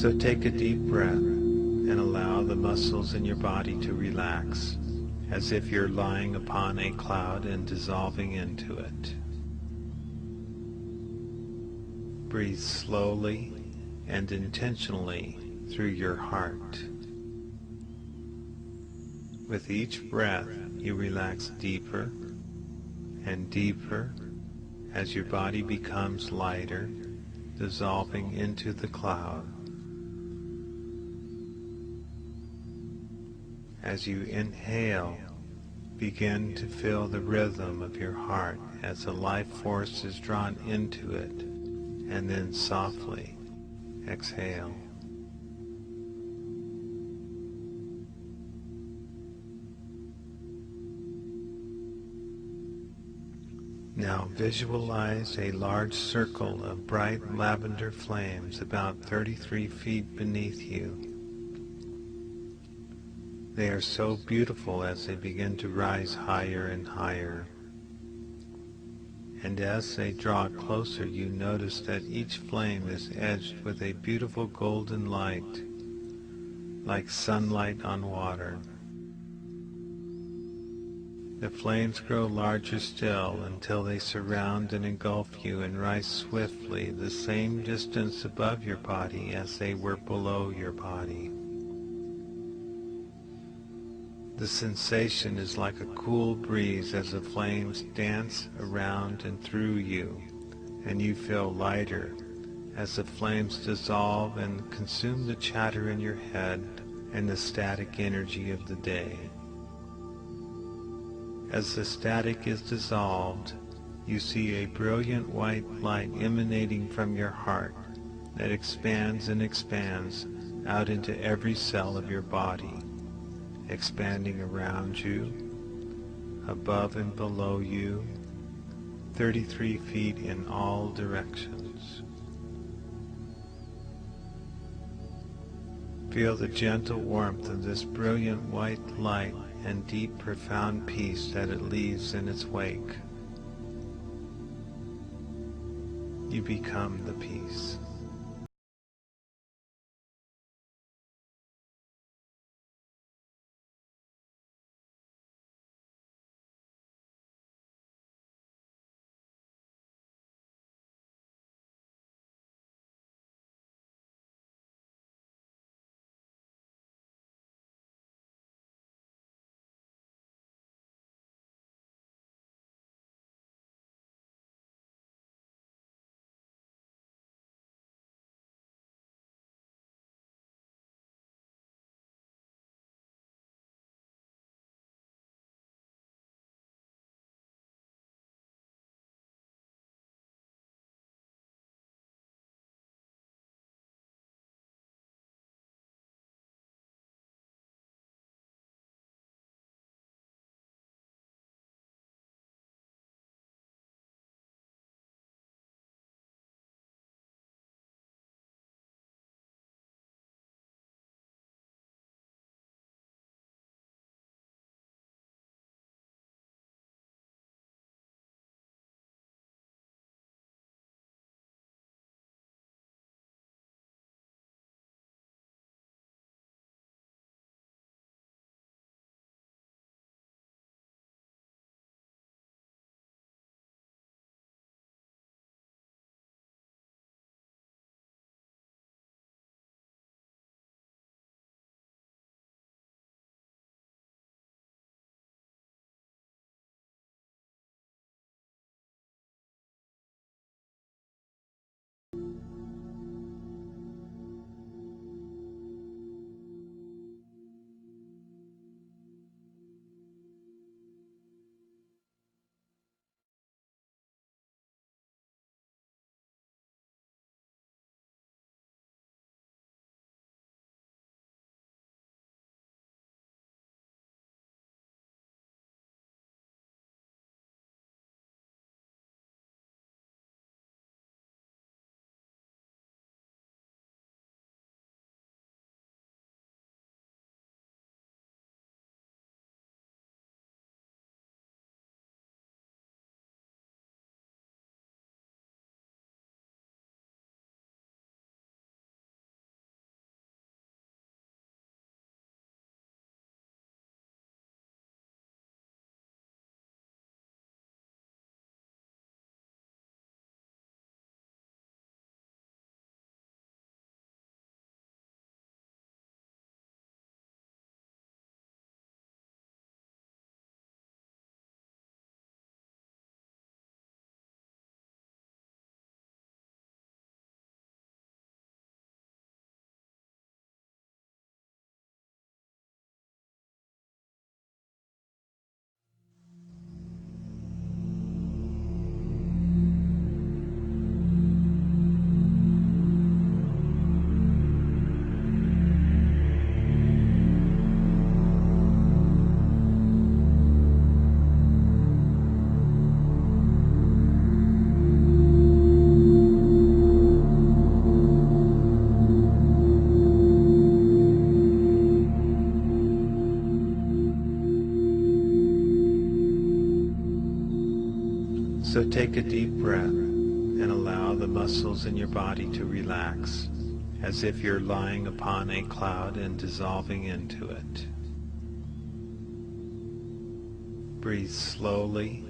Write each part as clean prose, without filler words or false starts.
So take a deep breath and allow the muscles in your body to relax, as if you're lying upon a cloud and dissolving into it. Breathe slowly and intentionally through your heart. With each breath, you relax deeper and deeper as your body becomes lighter, dissolving into the cloud. As you inhale, begin to feel the rhythm of your heart as the life force is drawn into it, and then softly exhale. Now visualize a large circle of bright lavender flames about 33 feet beneath you. They are so beautiful as they begin to rise higher and higher. And as they draw closer, you notice that each flame is edged with a beautiful golden light, like sunlight on water. The flames grow larger still until they surround and engulf you and rise swiftly the same distance above your body as they were below your body. The sensation is like a cool breeze as the flames dance around and through you, and you feel lighter as the flames dissolve and consume the chatter in your head and the static energy of the day. As the static is dissolved, you see a brilliant white light emanating from your heart that expands and expands out into every cell of your body, expanding around you, above and below you, 33 feet in all directions. Feel the gentle warmth of this brilliant white light and deep, profound peace that it leaves in its wake. You become the peace. So take a deep breath and allow the muscles in your body to relax, as if you're lying upon a cloud and dissolving into it. Breathe slowly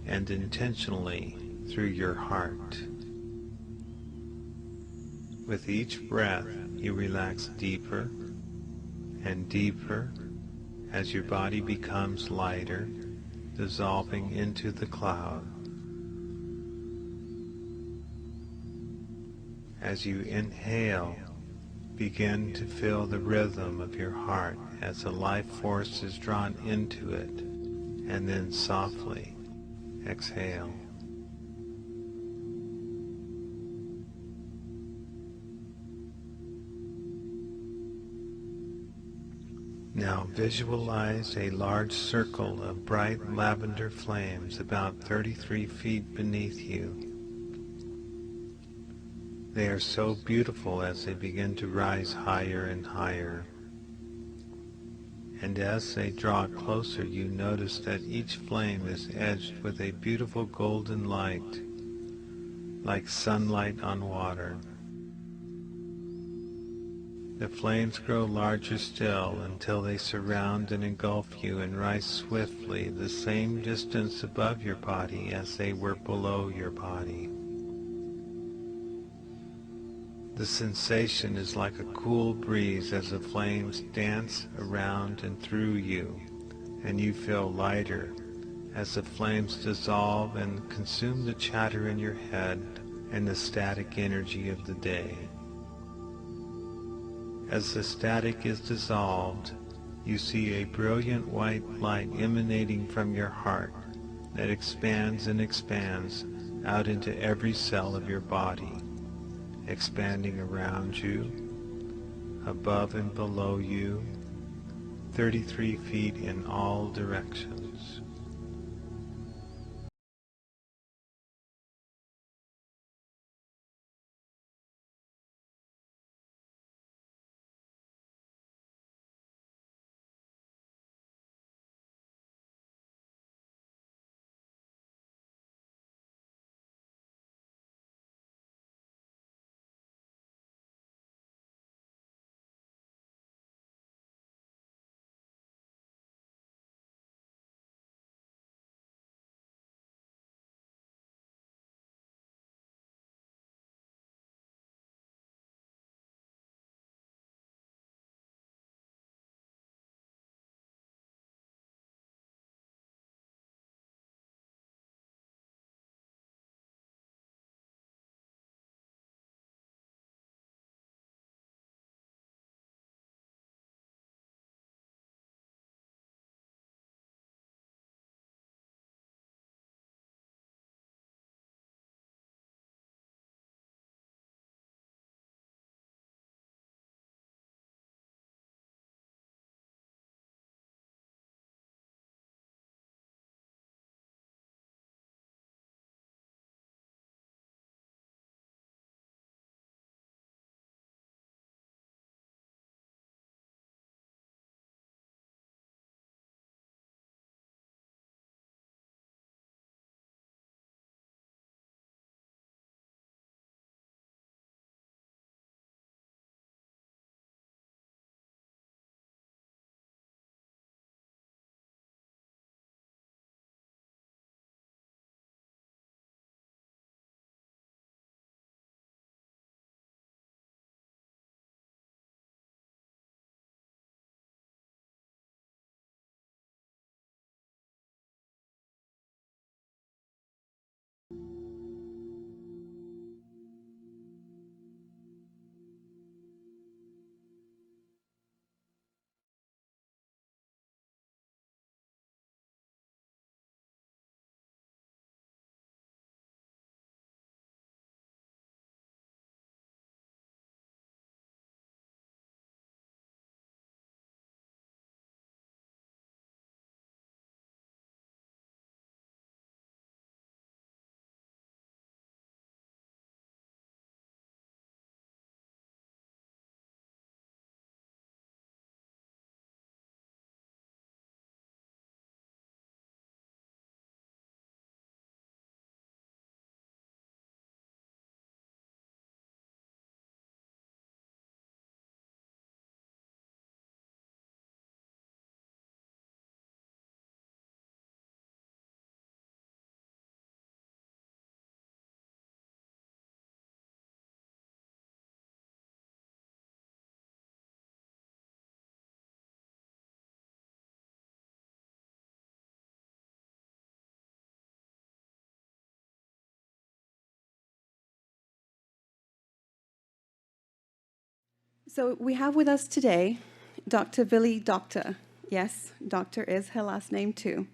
and intentionally through your heart. With each breath, you relax deeper and deeper as your body becomes lighter, dissolving into the cloud. As you inhale, begin to feel the rhythm of your heart as the life force is drawn into it, and then softly exhale. Now visualize a large circle of bright lavender flames about 33 feet beneath you. They are so beautiful as they begin to rise higher and higher. And as they draw closer, you notice that each flame is edged with a beautiful golden light, like sunlight on water. The flames grow larger still until they surround and engulf you and rise swiftly the same distance above your body as they were below your body. The sensation is like a cool breeze as the flames dance around and through you, and you feel lighter as the flames dissolve and consume the chatter in your head and the static energy of the day. As the static is dissolved, you see a brilliant white light emanating from your heart that expands and expands out into every cell of your body, expanding around you, above and below you, 33 feet in all directions. So we have with us today Dr. Vili Doctor. Yes, Doctor is her last name too.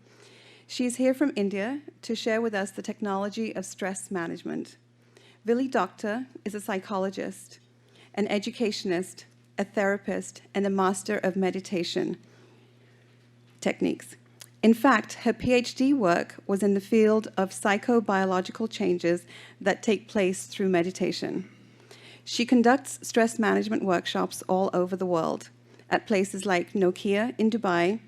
She's here from India to share with us the technology of stress management. Vili Doctor is a psychologist, an educationist, a therapist, and a master of meditation techniques. In fact, her PhD work was in the field of psychobiological changes that take place through meditation. She conducts stress management workshops all over the world, at places like Nokia in Dubai,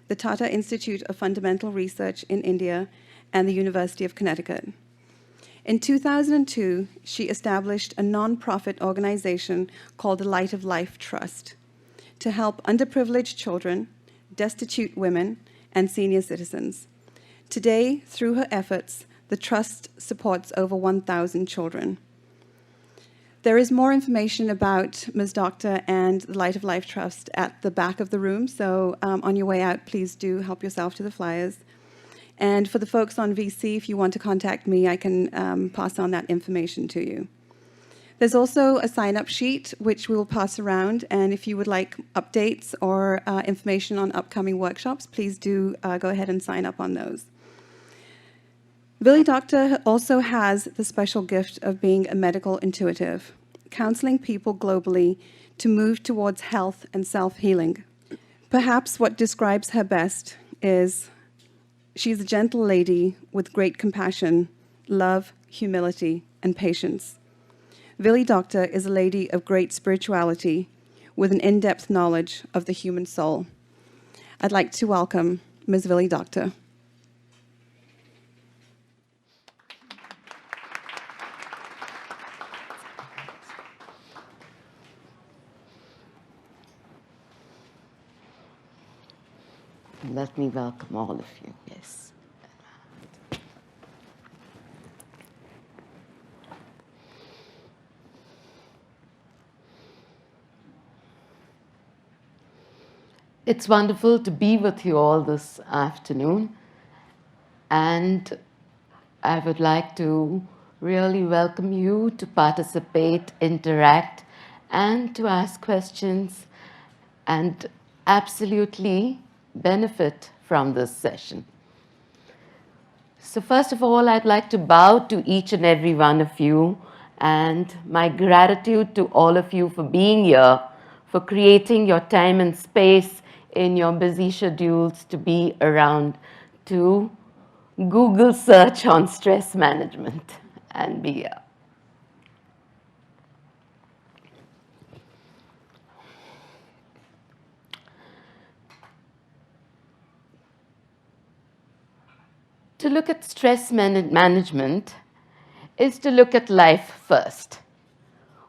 the Tata Institute of Fundamental Research in India, and the University of Connecticut. In 2002, she established a non-profit organization called the Light of Life Trust to help underprivileged children, destitute women, and senior citizens. Today, through her efforts, the trust supports over 1,000 children. There is more information about Ms. Doctor and the Light of Life Trust at the back of the room, so on your way out, please do help yourself to the flyers. And for the folks on VC, if you want to contact me, I can pass on that information to you. There's also a sign-up sheet, which we will pass around, and if you would like updates or information on upcoming workshops, please do go ahead and sign up on those. Vili Doctor also has the special gift of being a medical intuitive, counseling people globally to move towards health and self-healing. Perhaps what describes her best is she's a gentle lady with great compassion, love, humility, and patience. Vili Doctor is a lady of great spirituality with an in-depth knowledge of the human soul. I'd like to welcome Ms. Vili Doctor. Let me welcome all of you, yes. It's wonderful to be with you all this afternoon, and I would like to really welcome you to participate, interact, and to ask questions, and absolutely benefit from this session. So first of all, I'd like to bow to each and every one of you, and my gratitude to all of you for being here, for creating your time and space in your busy schedules to be around to Google search on stress management and be here. To look at stress management is to look at life first.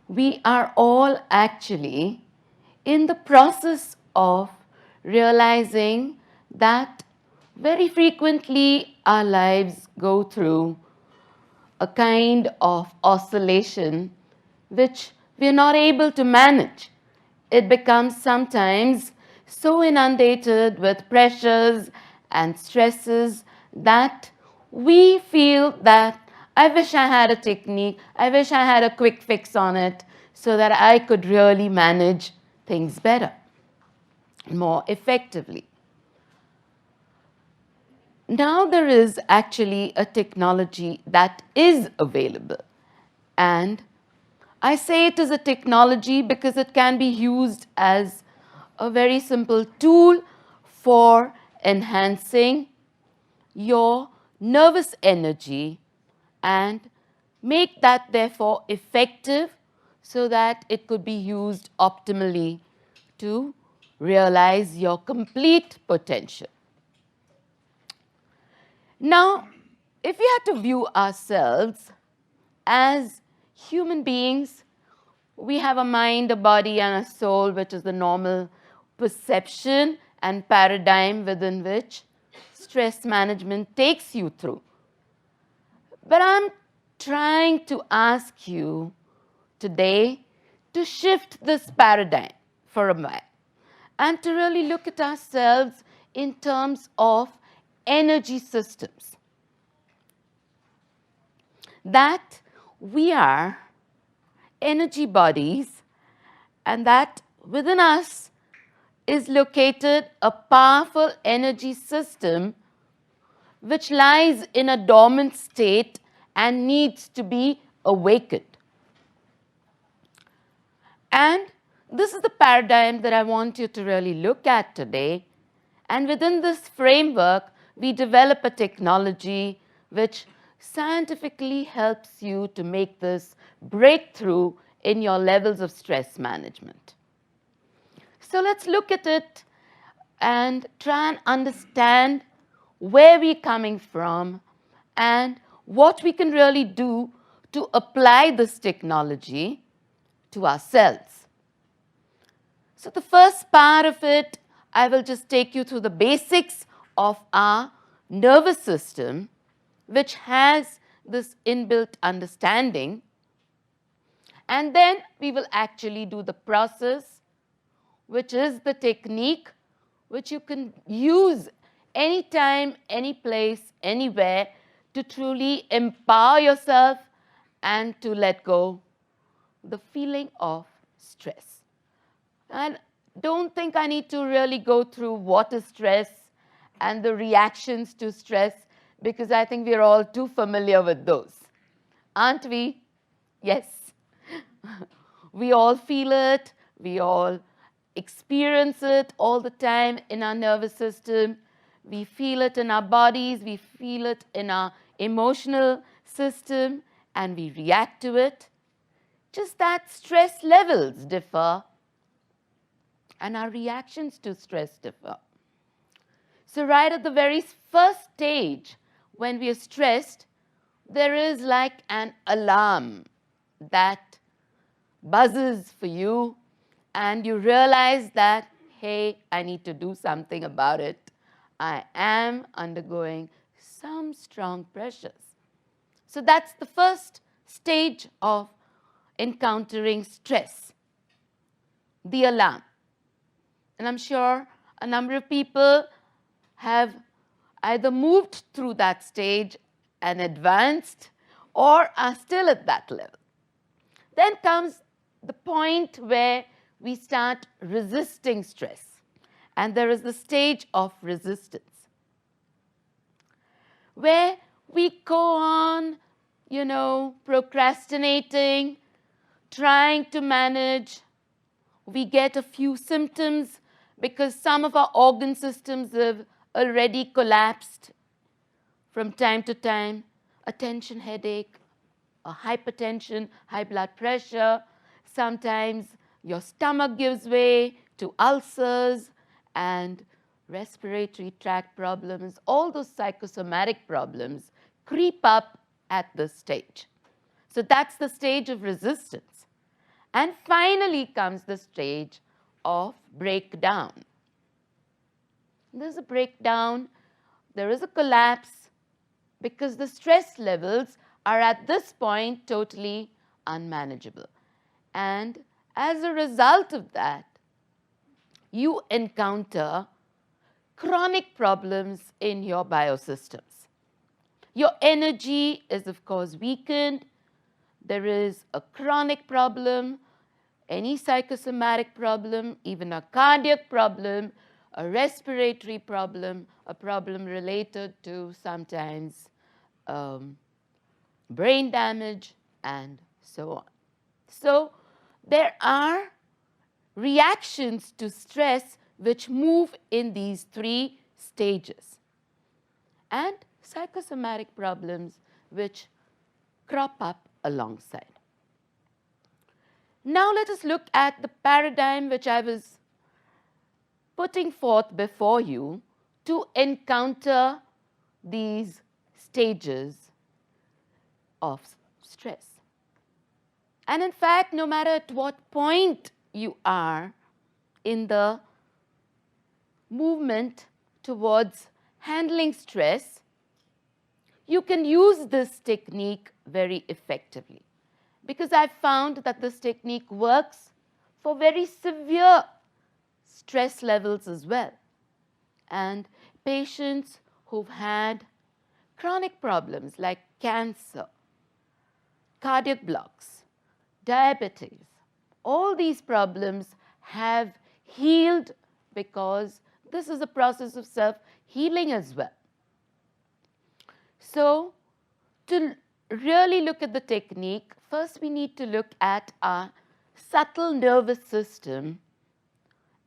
We are all actually in the process of realizing that very frequently our lives go through a kind of oscillation which we are not able to manage. It becomes sometimes so inundated with pressures and stresses that we feel that I wish I had a technique, I wish I had a quick fix on it so that I could really manage things better, more effectively. Now there is actually a technology that is available, and I say it is a technology because it can be used as a very simple tool for enhancing your nervous energy and make that therefore effective so that it could be used optimally to realize your complete potential. Now, if we had to view ourselves as human beings, we have a mind, a body, and a soul, which is the normal perception and paradigm within which stress management takes you through. But I'm trying to ask you today to shift this paradigm for a while and to really look at ourselves in terms of energy systems. That we are energy bodies, and that within us is located a powerful energy system which lies in a dormant state and needs to be awakened. And this is the paradigm that I want you to really look at today. And within this framework, we develop a technology which scientifically helps you to make this breakthrough in your levels of stress management. So let's look at it and try and understand where we're coming from and what we can really do to apply this technology to ourselves. So the first part of it, I will just take you through the basics of our nervous system, which has this inbuilt understanding. And then we will actually do the process, which is the technique which you can use anytime, any place, anywhere to truly empower yourself and to let go the feeling of stress. And don't think I need to really go through what is stress and the reactions to stress, because I think we're all too familiar with those. Aren't we? Yes. We all feel it. We all experience it all the time in our nervous system. We feel it in our bodies. We feel it in our emotional system, and we react to it. Just that stress levels differ and our reactions to stress differ. So right at the very first stage, when we are stressed, there is like an alarm that buzzes for you, and you realize that, hey, I need to do something about it. I am undergoing some strong pressures. So that's the first stage of encountering stress, the alarm. And I'm sure a number of people have either moved through that stage and advanced or are still at that level. Then comes the point where we start resisting stress. And there is the stage of resistance, where we go on, procrastinating, trying to manage. We get a few symptoms because some of our organ systems have already collapsed from time to time. A tension headache, a hypertension, high blood pressure. Sometimes your stomach gives way to ulcers and respiratory tract problems. All those psychosomatic problems creep up at this stage. So that's the stage of resistance. And finally comes the stage of breakdown. There's a breakdown, there is a collapse, because the stress levels are at this point totally unmanageable. And as a result of that, you encounter chronic problems in your biosystems. Your energy is, of course, weakened. There is a chronic problem, any psychosomatic problem, even a cardiac problem, a respiratory problem, a problem related to sometimes brain damage, and so on. So there are reactions to stress which move in these three stages, and psychosomatic problems which crop up alongside. Now let us look at the paradigm which I was putting forth before you to encounter these stages of stress. And in fact, no matter at what point you are in the movement towards handling stress, you can use this technique very effectively, because I've found that this technique works for very severe stress levels as well. And patients who've had chronic problems like cancer, cardiac blocks, diabetes, all these problems have healed, because this is a process of self-healing as well. So, to really look at the technique, first we need to look at our subtle nervous system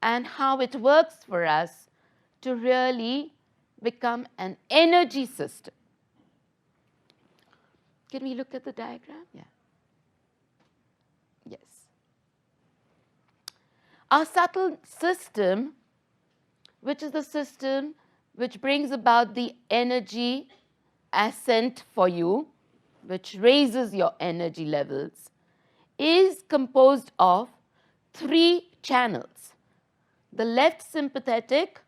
and how it works for us to really become an energy system. Can we look at the diagram? Yeah. Yes. Our subtle system, which is the system which brings about the energy ascent for you, which raises your energy levels, is composed of 3 channels: the left sympathetic,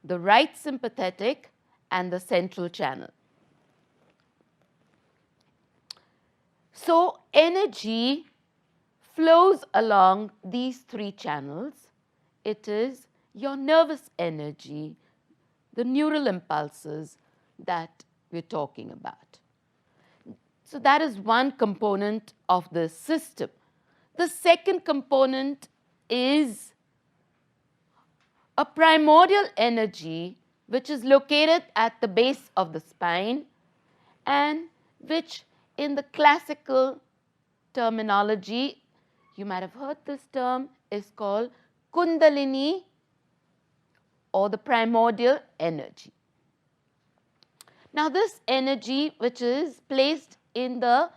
the right sympathetic, and the central channel. So energy flows along these 3 channels. It is your nervous energy, the neural impulses that we're talking about. So that is one component of the system. The second component is a primordial energy which is located at the base of the spine, and which in the classical terminology, you might have heard this term, is called Kundalini, or the primordial energy. Now this energy, which is placed in the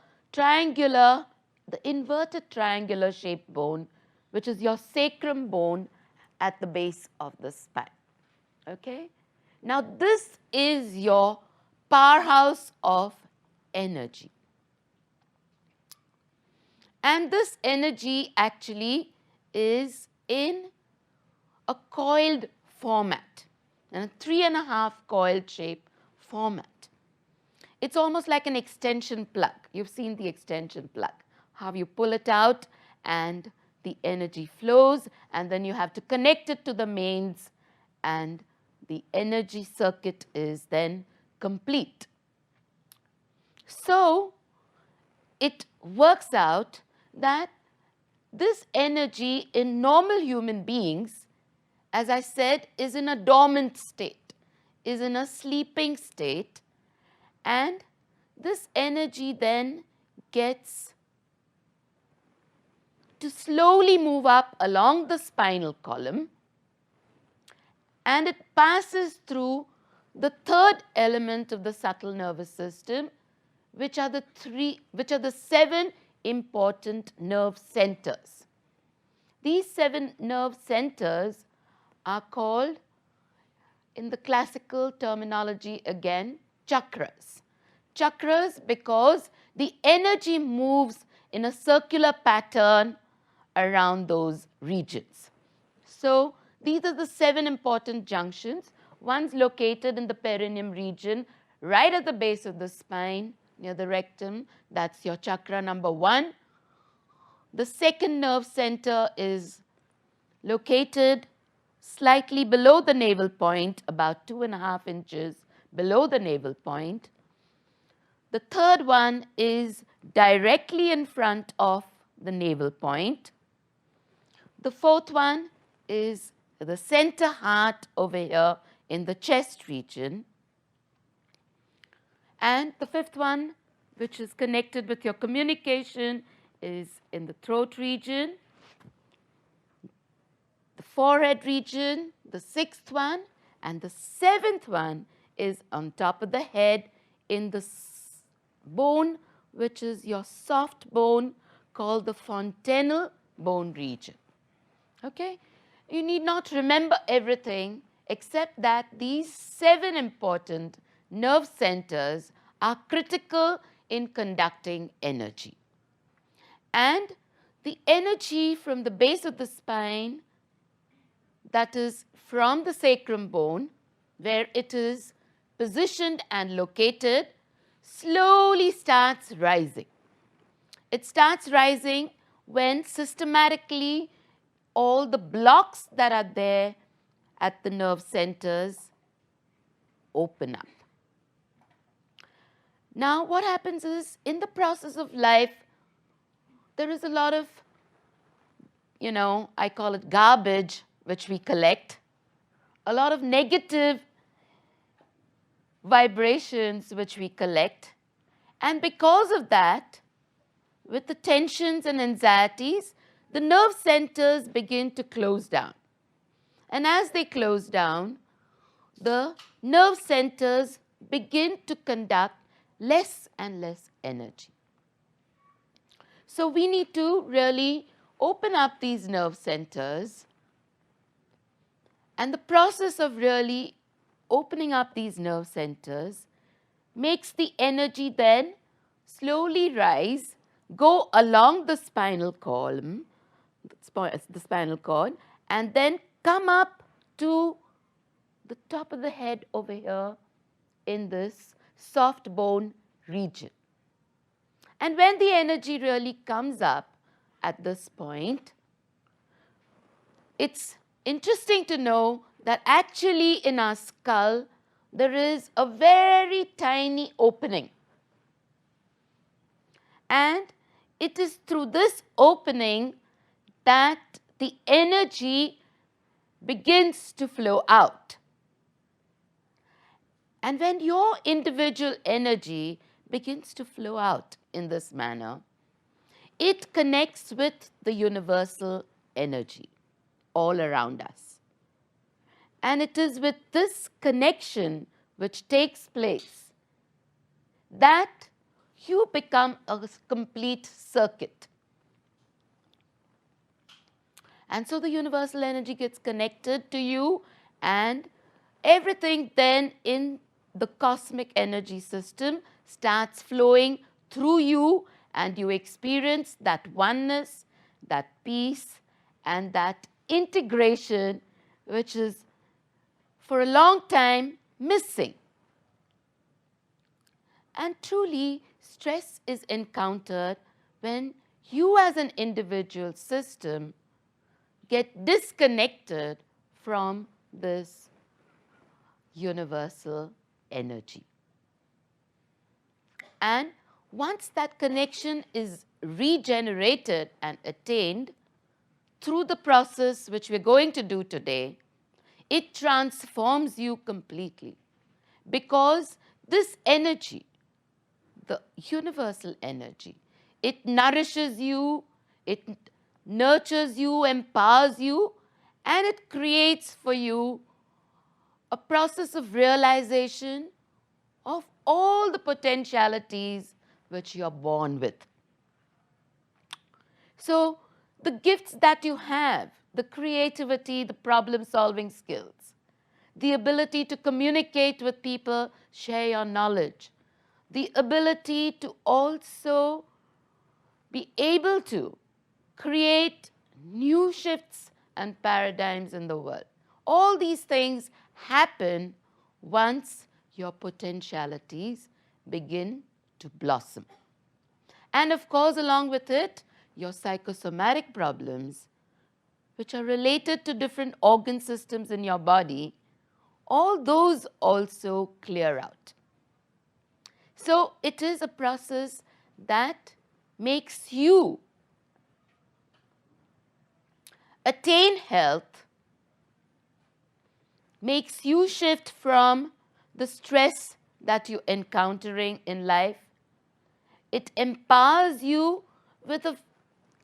inverted triangular shaped bone, which is your sacrum bone at the base of the spine. Okay? Now this is your powerhouse of energy. And this energy actually is in a coiled format, and a 3.5 coiled shape format. It's almost like an extension plug. You've seen the extension plug, how you pull it out and the energy flows, and then you have to connect it to the mains, and the energy circuit is then complete. So it works out that this energy in normal human beings, as I said, is in a dormant state, is in a sleeping state, and this energy then gets to slowly move up along the spinal column, and it passes through the third element of the subtle nervous system, which are the 7 important nerve centers. These 7 nerve centers are called, in the classical terminology again, chakras. Chakras because the energy moves in a circular pattern around those regions. So these are the 7 important junctions. One's located in the perineum region, right at the base of the spine, near the rectum. That's your chakra number 1. The second nerve center is located slightly below the navel point, about 2.5 inches below the navel point. The third one is directly in front of the navel point. The fourth one is the center heart over here in the chest region. And the fifth one, which is connected with your communication, is in the throat region, the forehead region, the 6th one, and the 7th one is on top of the head in the bone, which is your soft bone called the fontanel bone region. Okay? You need not remember everything except that these 7 important nerve centers are critical in conducting energy. And the energy from the base of the spine, that is from the sacrum bone, where it is positioned and located, slowly starts rising. It starts rising when systematically all the blocks that are there at the nerve centers open up. Now, what happens is, in the process of life, there is a lot of I call it garbage, which we collect, a lot of negative vibrations which we collect. And because of that, with the tensions and anxieties, the nerve centers begin to close down. And as they close down, the nerve centers begin to conduct less and less energy. So we need to really open up these nerve centers. And the process of really opening up these nerve centers makes the energy then slowly rise, go along the spinal column, the spinal cord, and then come up to the top of the head over here in this soft bone region. And when the energy really comes up at this point, it's interesting to know that actually in our skull, there is a very tiny opening. And it is through this opening that the energy begins to flow out. And when your individual energy begins to flow out in this manner, it connects with the universal energy all around us. And it is with this connection which takes place that you become a complete circuit. And so the universal energy gets connected to you, and everything then in the cosmic energy system starts flowing through you, and you experience that oneness, that peace, and that integration which is for a long time missing. And truly, stress is encountered when you as an individual system get disconnected from this universal energy. And once that connection is regenerated and attained through the process which we're going to do today, it transforms you completely, because this energy, the universal energy, it nourishes you, it nurtures you, empowers you, and it creates for you a process of realization of all the potentialities which you're born with. So the gifts that you have, the creativity, the problem-solving skills, the ability to communicate with people, share your knowledge, the ability to also be able to create new shifts and paradigms in the world. All these things happen once your potentialities begin to blossom. And of course, along with it, your psychosomatic problems, which are related to different organ systems in your body, all those also clear out. So it is a process that makes you attain health, makes you shift from the stress that you're encountering in life. It empowers you with a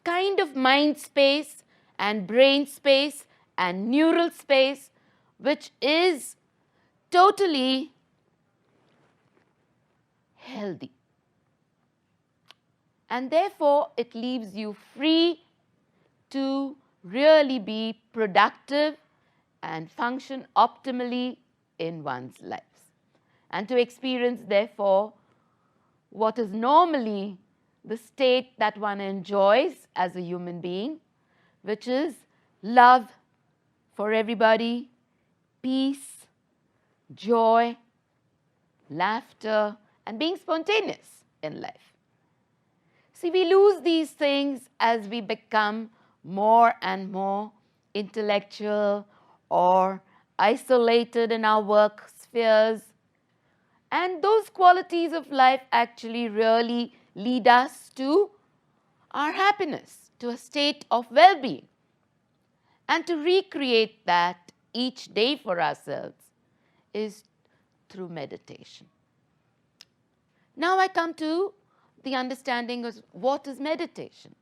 kind of mind space and brain space and neural space which is totally healthy. And therefore, it leaves you free to really be productive and function optimally in one's lives. And to experience, therefore, what is normally the state that one enjoys as a human being, which is love for everybody, peace, joy, laughter, and being spontaneous in life. See, we lose these things as we become more and more intellectual or isolated in our work spheres. And those qualities of life actually really lead us to our happiness, to a state of well-being. And to recreate that each day for ourselves is through meditation. Now I come to the understanding of what is meditation.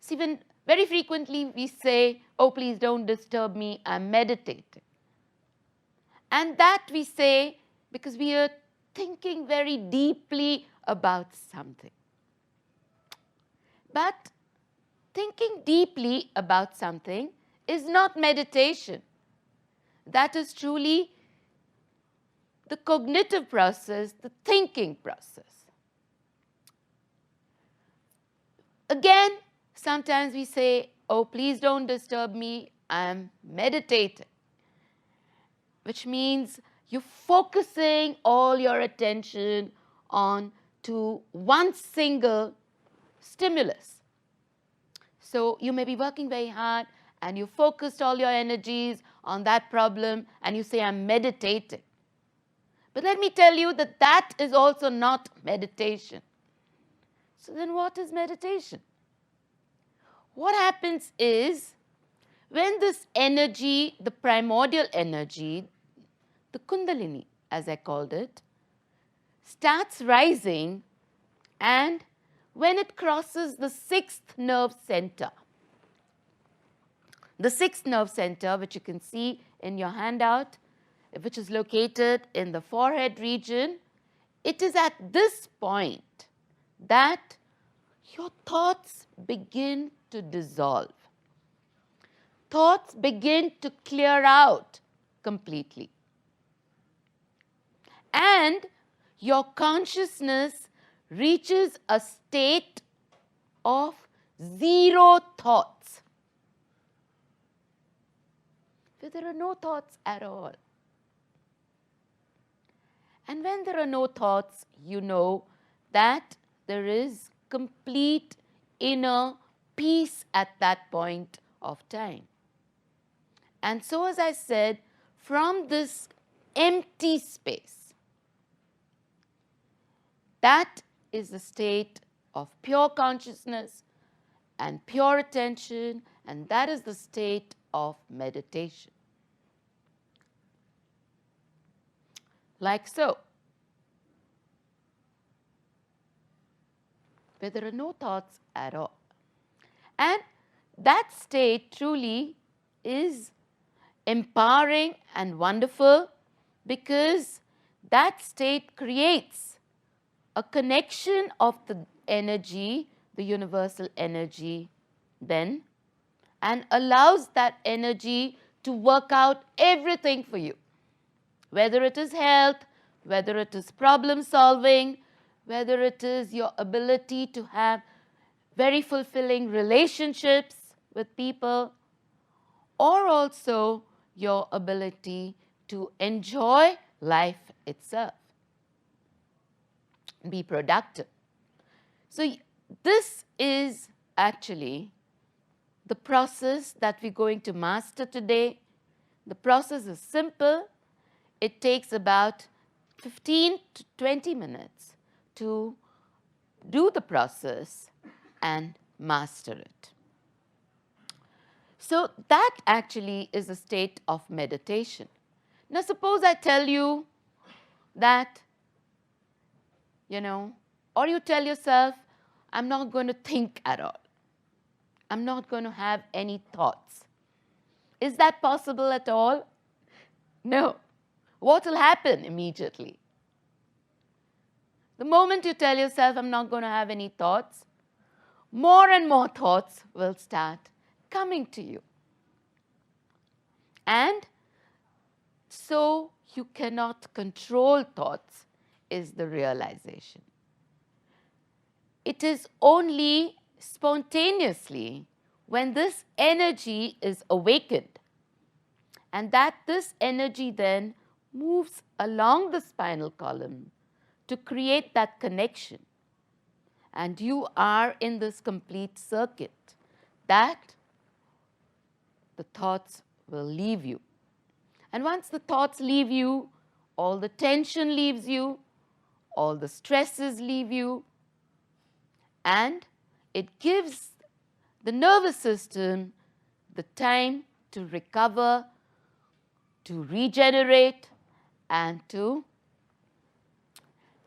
See, when very frequently we say, oh, please don't disturb me, I'm meditating. And that we say because we are thinking very deeply about something. But thinking deeply about something is not meditation. That is truly the cognitive process, the thinking process. Again, sometimes we say, oh, please don't disturb me, I'm meditating, which means you're focusing all your attention on to one single stimulus. So you may be working very hard and you focused all your energies on that problem and you say, I'm meditating. But let me tell you that that is also not meditation. So then what is meditation? What happens is when this energy, the primordial energy, the Kundalini as I called it, starts rising, and when it crosses the sixth nerve center, the sixth nerve center, which you can see in your handout, which is located in the forehead region, it is at this point that your thoughts begin to dissolve. Thoughts begin to clear out completely. And your consciousness reaches a state of zero thoughts, where there are no thoughts at all. And when there are no thoughts, you know that there is complete inner peace at that point of time. And so, as I said, from this empty space, that is the state of pure consciousness and pure attention, and that is the state of meditation. Like so, where there are no thoughts at all. And that state truly is empowering and wonderful, because that state creates a connection of the energy, the universal energy then, and allows that energy to work out everything for you. Whether it is health, whether it is problem solving, whether it is your ability to have very fulfilling relationships with people, or also your ability to enjoy life itself, be productive. So this is actually the process that we're going to master today. The process is simple. It takes about 15 to 20 minutes to do the process and master it. So that actually is a state of meditation. Now suppose I tell you that, or you tell yourself, I'm not going to think at all. I'm not going to have any thoughts. Is that possible at all? No. What will happen immediately? The moment you tell yourself, I'm not going to have any thoughts, more and more thoughts will start coming to you. And so you cannot control thoughts is the realization. It is only spontaneously when this energy is awakened, and that this energy then moves along the spinal column to create that connection. And you are in this complete circuit that the thoughts will leave you. And once the thoughts leave you, all the tension leaves you, all the stresses leave you, and it gives the nervous system the time to recover, to regenerate, and to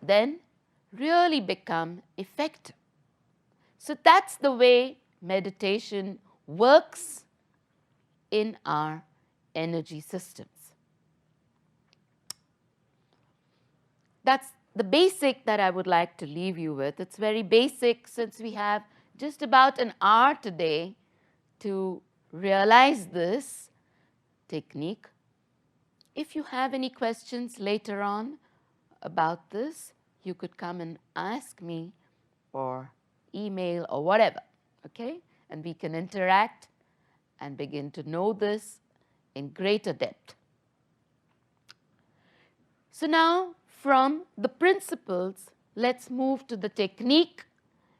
then really become effective. So that's the way meditation works in our energy systems. That's the basic that I would like to leave you with. It's very basic since we have just about an hour today to realize this technique. If you have any questions later on about this, you could come and ask me or email or whatever, okay? And we can interact and begin to know this in greater depth. So now, from the principles, let's move to the technique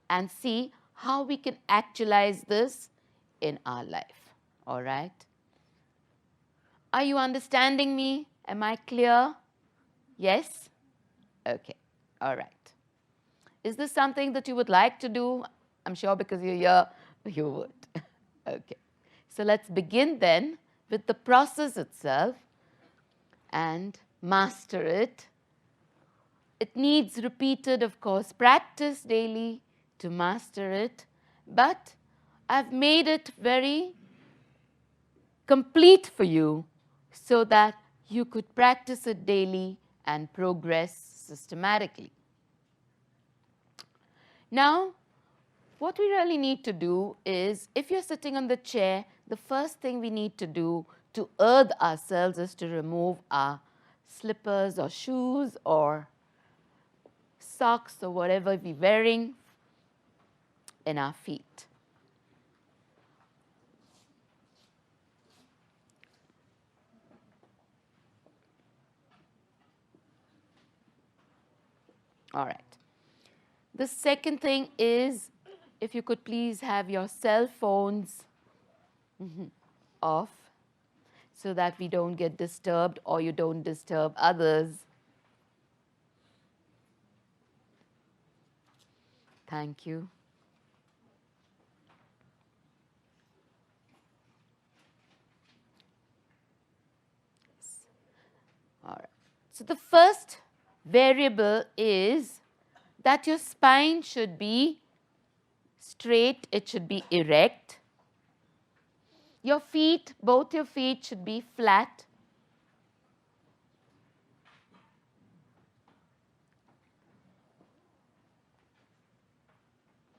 and see how we can actualize this in our life, all right? Are you understanding me? Am I clear? Yes? Okay, all right. Is this something that you would like to do? I'm sure because you're here, you would. Okay, so let's begin then with the process itself and master it. It needs repeated, of course, practice daily to master it, but I've made it very complete for you so that you could practice it daily and progress systematically. Now, what we really need to do is, if you're sitting on the chair, the first thing we need to do to earth ourselves is to remove our slippers or shoes or socks or whatever we're wearing in our feet. All right. The second thing is, if you could please have your cell phones off so that we don't get disturbed or you don't disturb others. Thank you. All right. So the first variable is that your spine should be straight, it should be erect. Your feet, both your feet should be flat.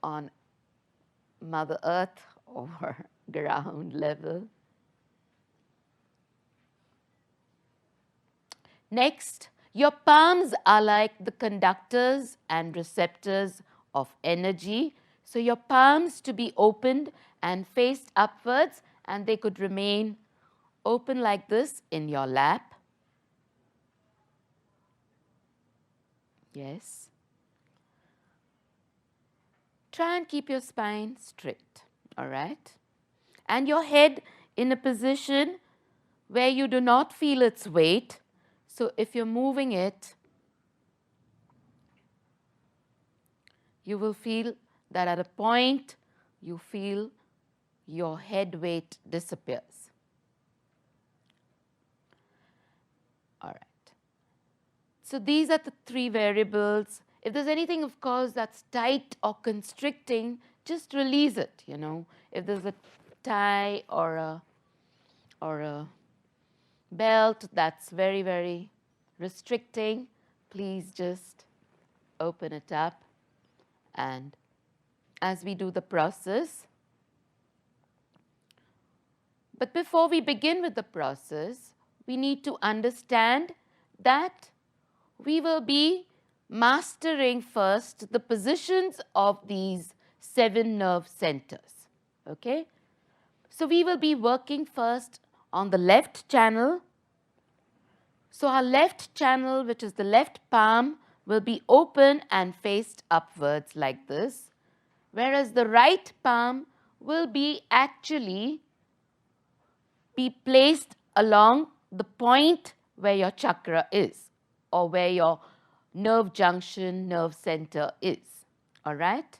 On Mother Earth or ground level. Next, your palms are like the conductors and receptors of energy. So your palms to be opened and faced upwards, and they could remain open like this in your lap. Yes. Try and keep your spine straight, all right? And your head in a position where you do not feel its weight. So if you're moving it, you will feel that at a point you feel your head weight disappears. All right. So these are the three variables. If there's anything, of course, that's tight or constricting, just release it, you know. If there's a tie or a belt that's very, very restricting, please just open it up. And as we do the process, but before we begin with the process, we need to understand that we will be mastering first the positions of these 7 nerve centers, okay? So we will be working first on the left channel. So our left channel, which is the left palm, will be open and faced upwards like this, whereas the right palm will be actually be placed along the point where your chakra is or where your nerve junction, nerve center is, all right?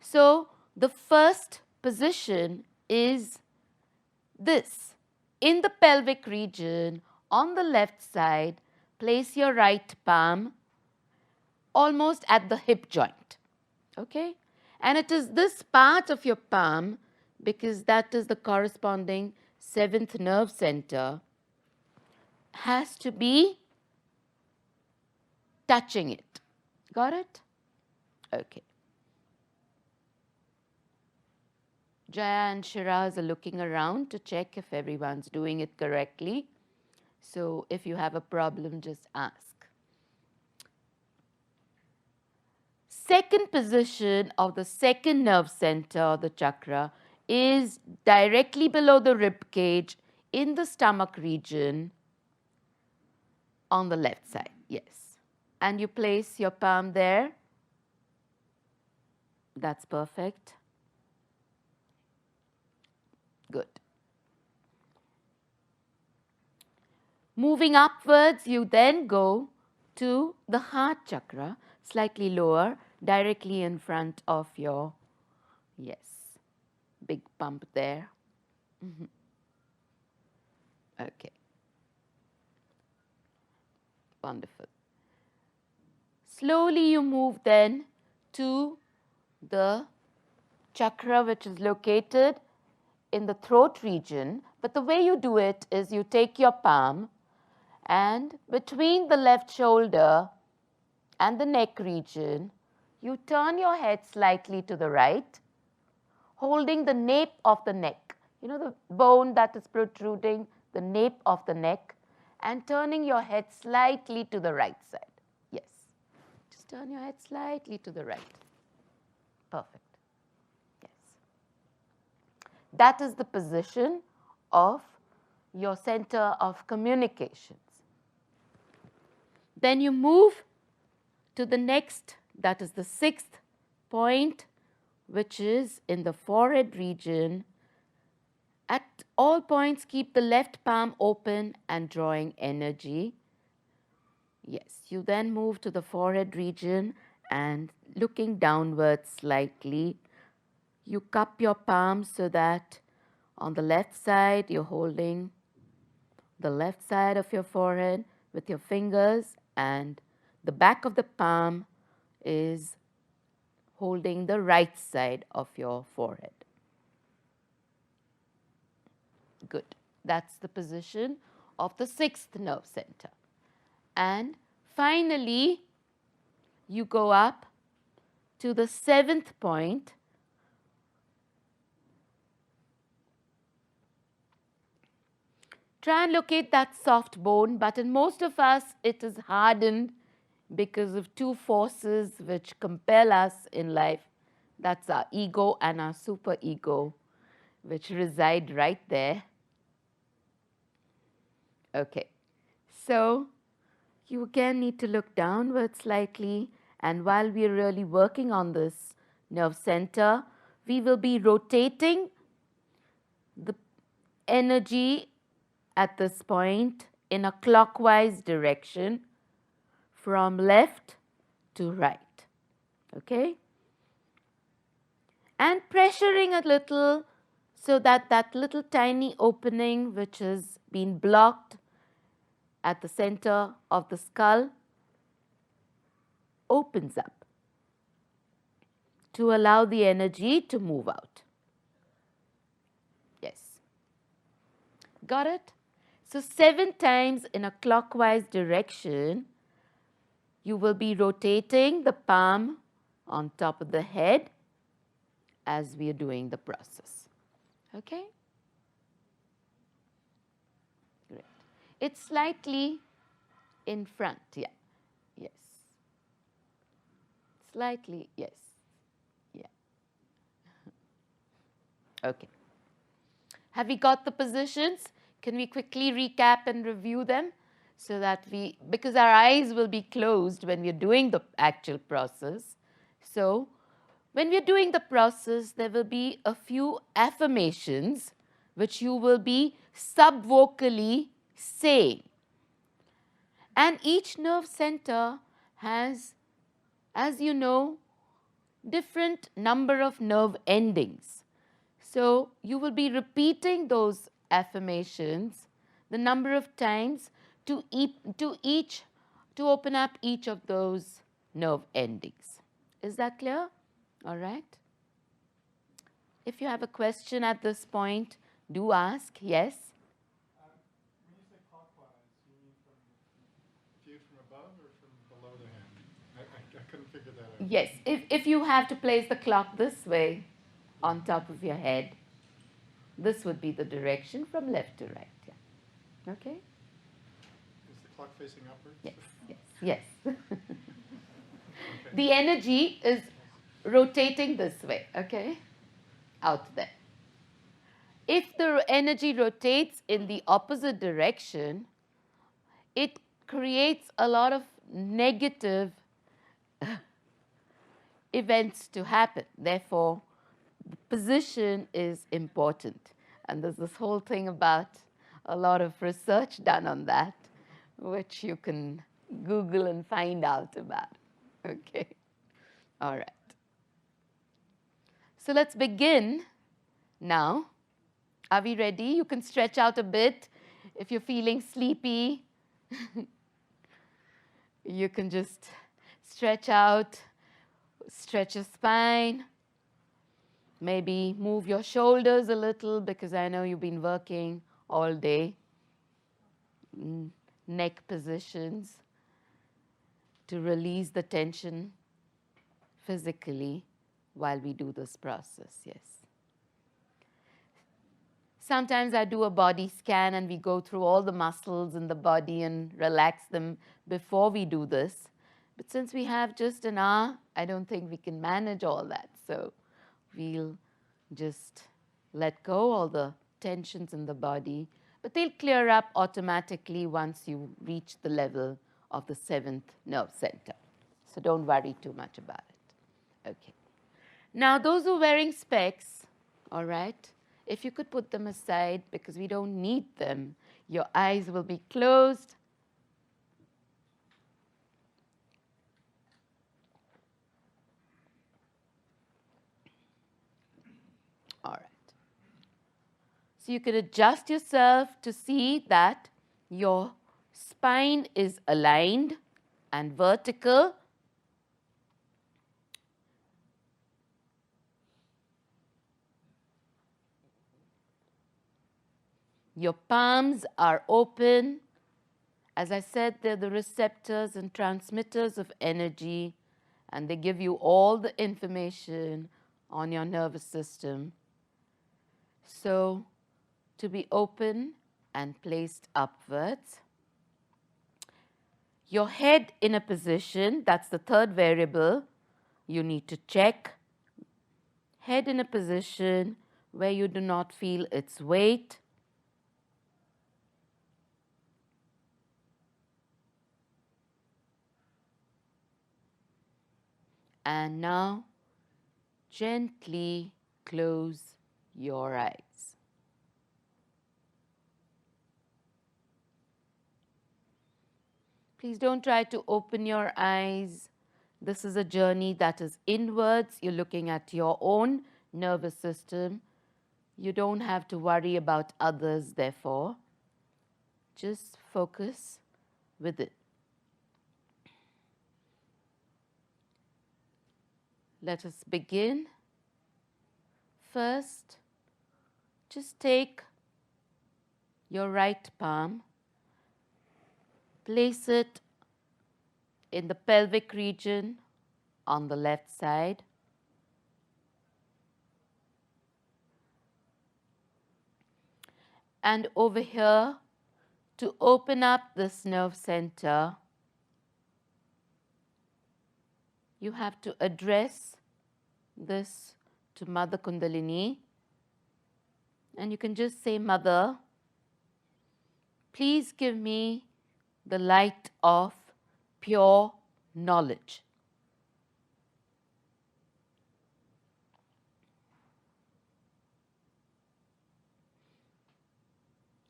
So the first position is this in the pelvic region on the left side. Place your right palm almost at the hip joint. Okay? And it is this part of your palm, because that is the corresponding 7th nerve center, has to be touching it. Got it? Okay. Jaya and Shiraz are looking around to check if everyone's doing it correctly. So if you have a problem, just ask. Second position of the second nerve center, the chakra, is directly below the rib cage in the stomach region on the left side. Yes. And you place your palm there. That's perfect. Good. Moving upwards, you then go to the heart chakra, slightly lower, directly in front of your, yes, big pump there. Okay. Wonderful. Slowly you move then to the chakra which is located in the throat region. But the way you do it is you take your palm and between the left shoulder and the neck region, you turn your head slightly to the right, holding the nape of the neck. You know the bone that is protruding, the nape of the neck, and turning your head slightly to the right side. Yes. Just turn your head slightly to the right. Perfect. Yes. That is the position of your center of communications. Then you move to the next, that is the 6th point, which is in the forehead region. At all points, keep the left palm open and drawing energy. Yes, you then move to the forehead region and looking downwards slightly, you cup your palms so that on the left side, you're holding the left side of your forehead with your fingers, and the back of the palm is holding the right side of your forehead. Good. That's the position of the 6th nerve center. And finally, you go up to the 7th point. Try and locate that soft bone, but in most of us, it is hardened because of two forces which compel us in life. That's our ego and our superego, which reside right there. Okay, so you again need to look downward slightly, and while we are really working on this nerve center, we will be rotating the energy at this point in a clockwise direction from left to right, okay? And pressuring a little so that that little tiny opening which has been blocked at the center of the skull opens up to allow the energy to move out. Yes. Got it? So 7 times in a clockwise direction, you will be rotating the palm on top of the head as we are doing the process. Okay? Great. It's slightly in front, yeah. Yes. Slightly, yes. Yeah. Okay. Have we got the positions? Can we quickly recap and review them so that because our eyes will be closed when we're doing the actual process. So when we're doing the process, there will be a few affirmations which you will be subvocally saying. And each nerve center has, as you know, different number of nerve endings. So you will be repeating those affirmations, the number of times to open up each of those nerve endings. Is that clear? All right. If you have a question at this point, do ask. Yes? When you say clockwise, you mean viewed from above or from below the hand? I couldn't figure that out. Yes. If you have to place the clock this way on top of your head, this would be the direction from left to right. Yeah. Okay? Is the clock facing upwards? Yes. Okay. The energy is rotating this way, okay? Out there. If the energy rotates in the opposite direction, it creates a lot of negative events to happen. Therefore, the position is important. And there's this whole thing about a lot of research done on that, which you can Google and find out about. Okay. All right. So let's begin now. Are we ready? You can stretch out a bit. If you're feeling sleepy, you can just stretch out, stretch your spine. Maybe move your shoulders a little because I know you've been working all day. Neck positions to release the tension physically while we do this process, yes. Sometimes I do a body scan and we go through all the muscles in the body and relax them before we do this. But since we have just an hour, I don't think we can manage all that. So we'll just let go all the tensions in the body, but they'll clear up automatically once you reach the level of the 7th nerve center. So don't worry too much about it. Okay. Now, those who are wearing specs, all right, if you could put them aside because we don't need them, your eyes will be closed. All right. So you can adjust yourself to see that your spine is aligned and vertical. Your palms are open. As I said, they're the receptors and transmitters of energy, and they give you all the information on your nervous system. So, to be open and placed upwards. Your head in a position, that's the third variable you need to check. Head in a position where you do not feel its weight. And now, gently close your eyes. Please don't try to open your eyes. This is a journey that is inwards. You're looking at your own nervous system. You don't have to worry about others, therefore. Just focus with it. Let us begin. First, just take your right palm, place it in the pelvic region on the left side. And over here, to open up this nerve center, you have to address this to Mother Kundalini. And you can just say, Mother, please give me the light of pure knowledge.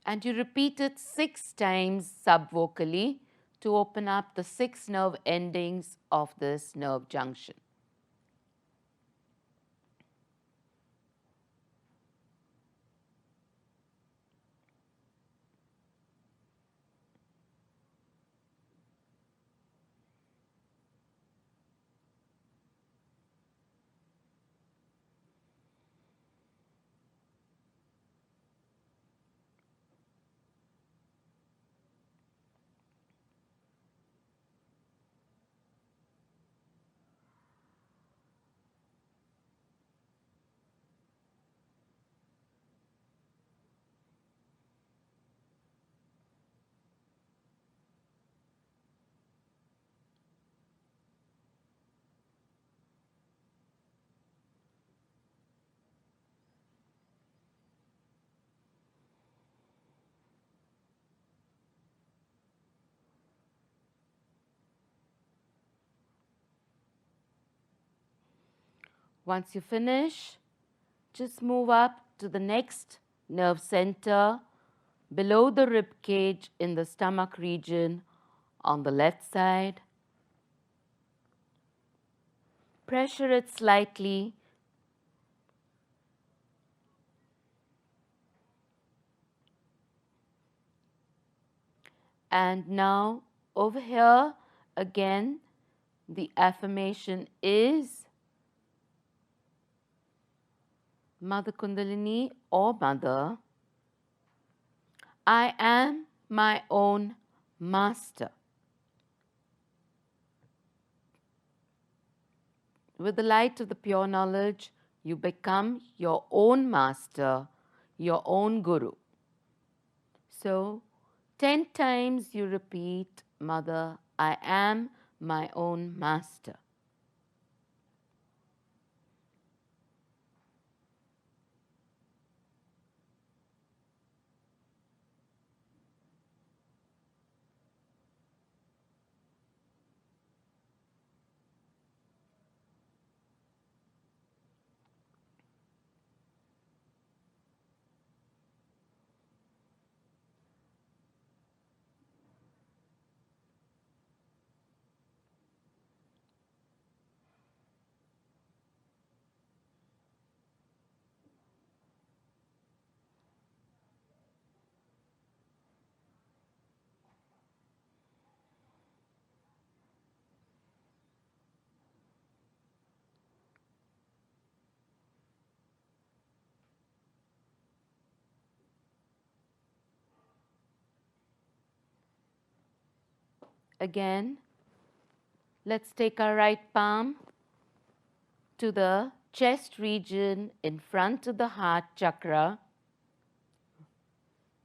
And you repeat it 6 times subvocally to open up the 6 nerve endings of this nerve junction. Once you finish, just move up to the next nerve center below the rib cage in the stomach region on the left side. Pressure it slightly. And now over here again, the affirmation is Mother Kundalini or Mother, I am my own master. With the light of the pure knowledge, you become your own master, your own guru. So, 10 times you repeat, Mother, I am my own master. Again, let's take our right palm to the chest region in front of the heart chakra.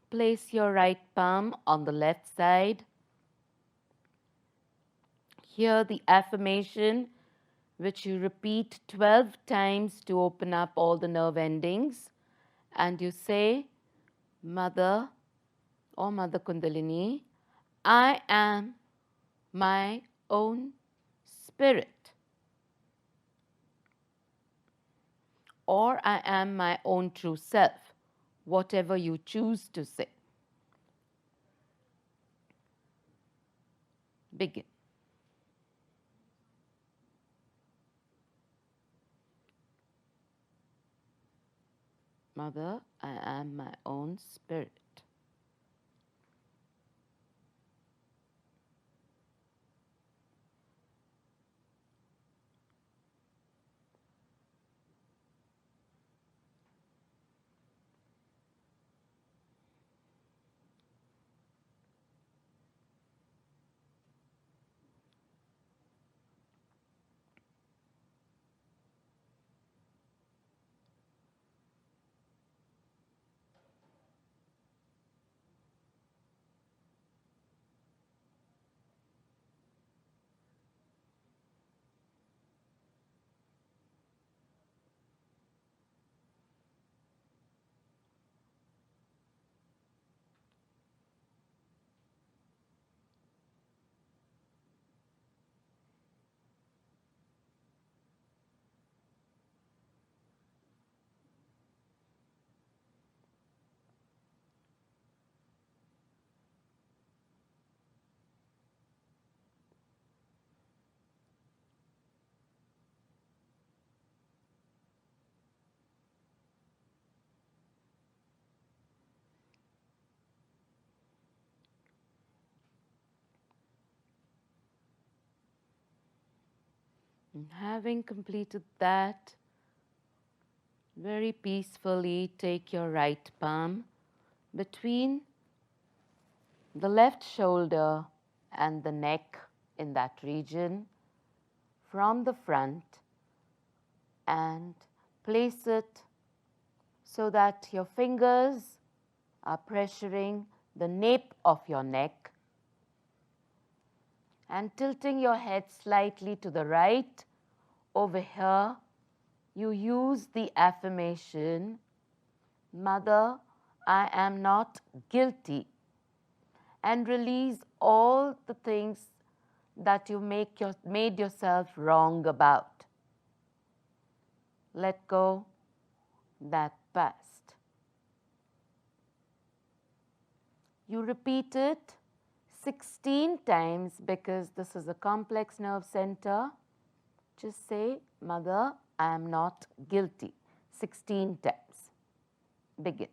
Place your right palm on the left side. Hear the affirmation which you repeat 12 times to open up all the nerve endings. And you say, Mother or Mother Kundalini, I am my own spirit. Or I am my own true self, whatever you choose to say. Begin. Mother, I am my own spirit. And having completed that, very peacefully take your right palm between the left shoulder and the neck in that region from the front and place it so that your fingers are pressuring the nape of your neck and tilting your head slightly to the right. Over here, you use the affirmation, Mother, I am not guilty, and release all the things that you made yourself wrong about. let go that past. You repeat it 16 times because this is a complex nerve center. Just say, Mother, I am not guilty. 16 times. Begin.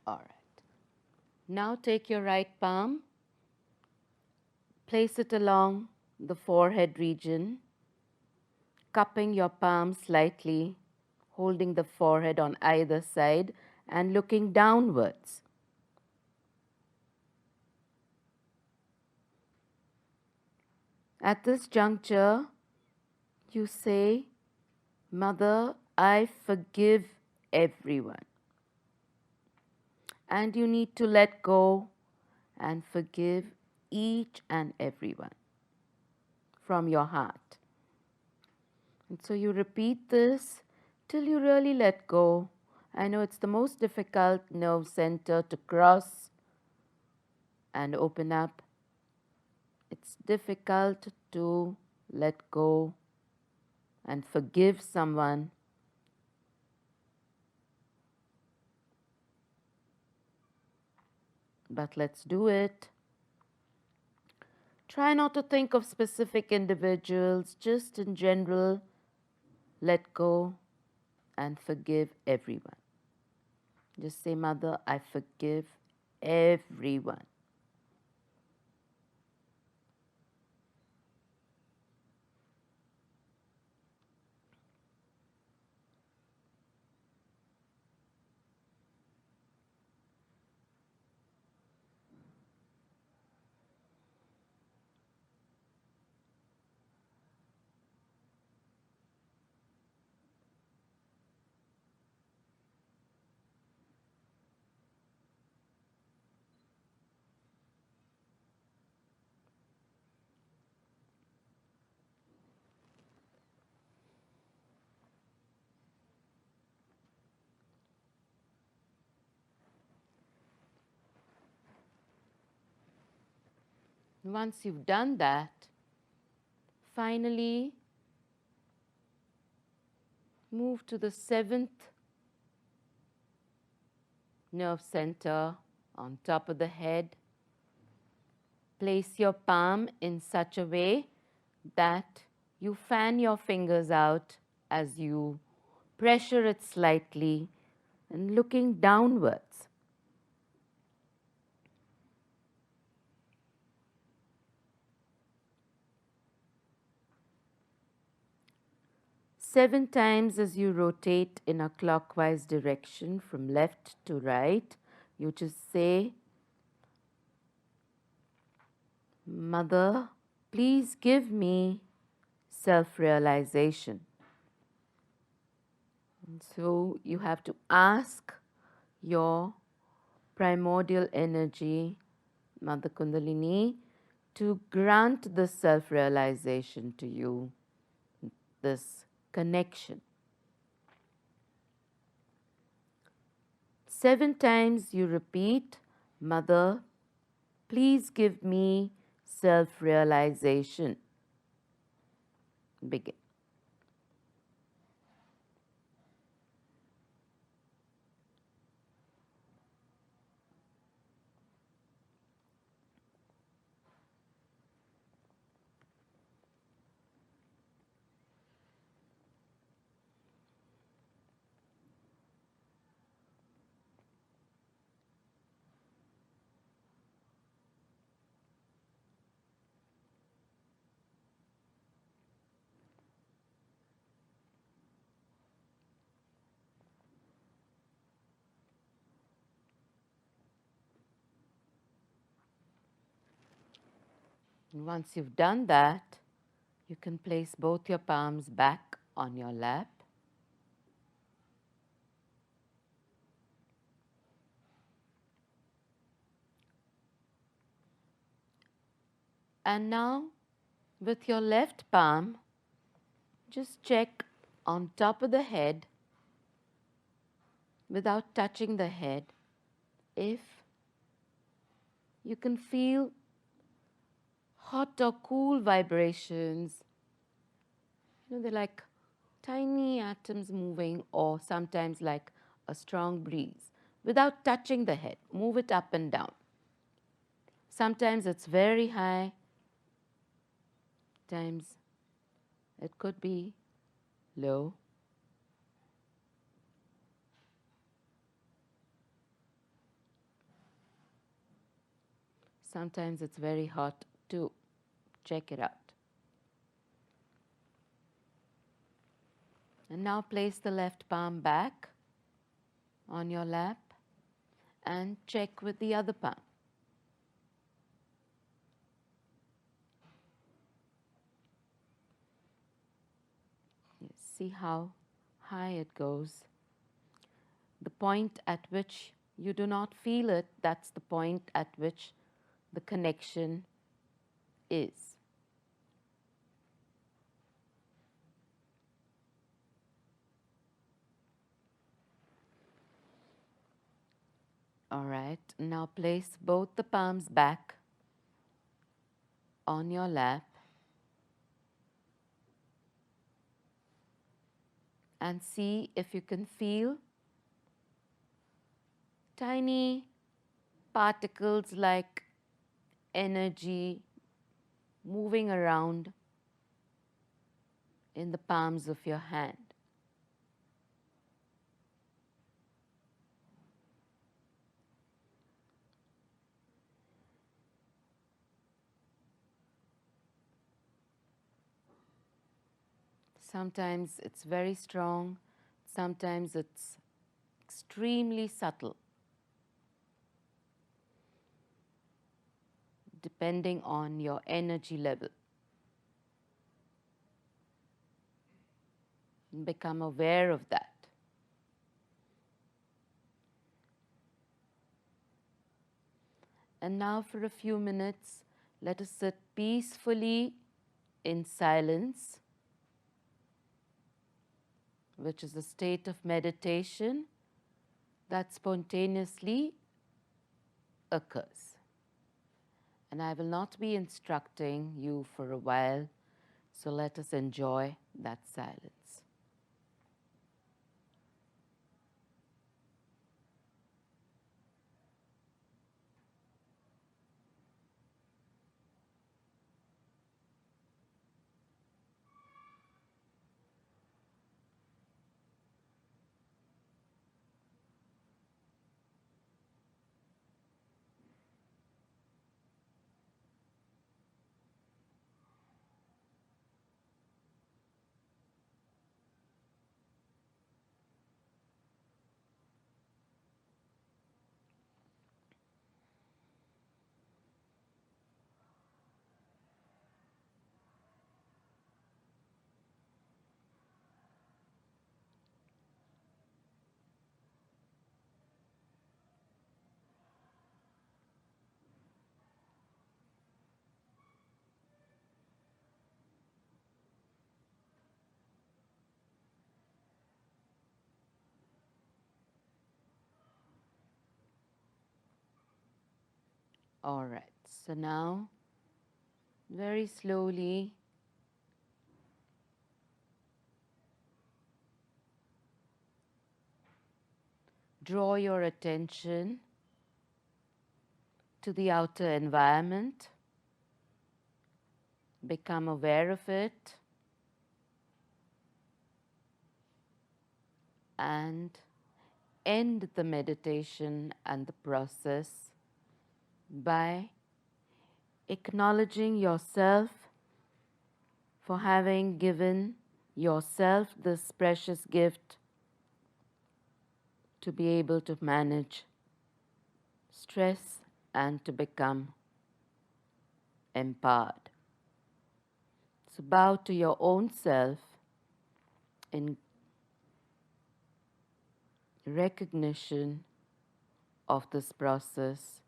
All right. Now take your right palm, place it along the forehead region, cupping your palm slightly, holding the forehead on either side and looking downwards. At this juncture, you say, Mother, I forgive everyone. And you need to let go and forgive each and everyone from your heart. And so you repeat this till you really let go. I know it's the most difficult nerve center to cross and open up. It's difficult to let go and forgive someone. But let's do it. Try not to think of specific individuals, just in general, let go and forgive everyone. Just say, Mother, I forgive everyone. Once you've done that, finally move to the 7th nerve center on top of the head. Place your palm in such a way that you fan your fingers out as you pressure it slightly and looking downwards. Seven times as you rotate in a clockwise direction from left to right, you just say, Mother, please give me self-realization. And so you have to ask your primordial energy, Mother Kundalini, to grant this self-realization to you, this connection. 7 times you repeat, Mother, please give me self-realization. Begin. And once you've done that, you can place both your palms back on your lap. And now, with your left palm, just check on top of the head without touching the head if you can feel hot or cool vibrations. They're like tiny atoms moving, or sometimes like a strong breeze, without touching the head. Move it up and down. Sometimes it's very high, times it could be low. Sometimes it's very hot too. Check it out. And now place the left palm back on your lap and check with the other palm. See how high it goes. The point at which you do not feel it, that's the point at which the connection is. All right, now place both the palms back on your lap and see if you can feel tiny particles like energy moving around in the palms of your hand. Sometimes it's very strong, sometimes it's extremely subtle, depending on your energy level. Become aware of that. And now for a few minutes, let us sit peacefully in silence, which is a state of meditation that spontaneously occurs. And I will not be instructing you for a while, so let us enjoy that silence. All right, so now very slowly draw your attention to the outer environment. Become aware of it and end the meditation and the process by acknowledging yourself for having given yourself this precious gift to be able to manage stress and to become empowered. So bow to your own self in recognition of this process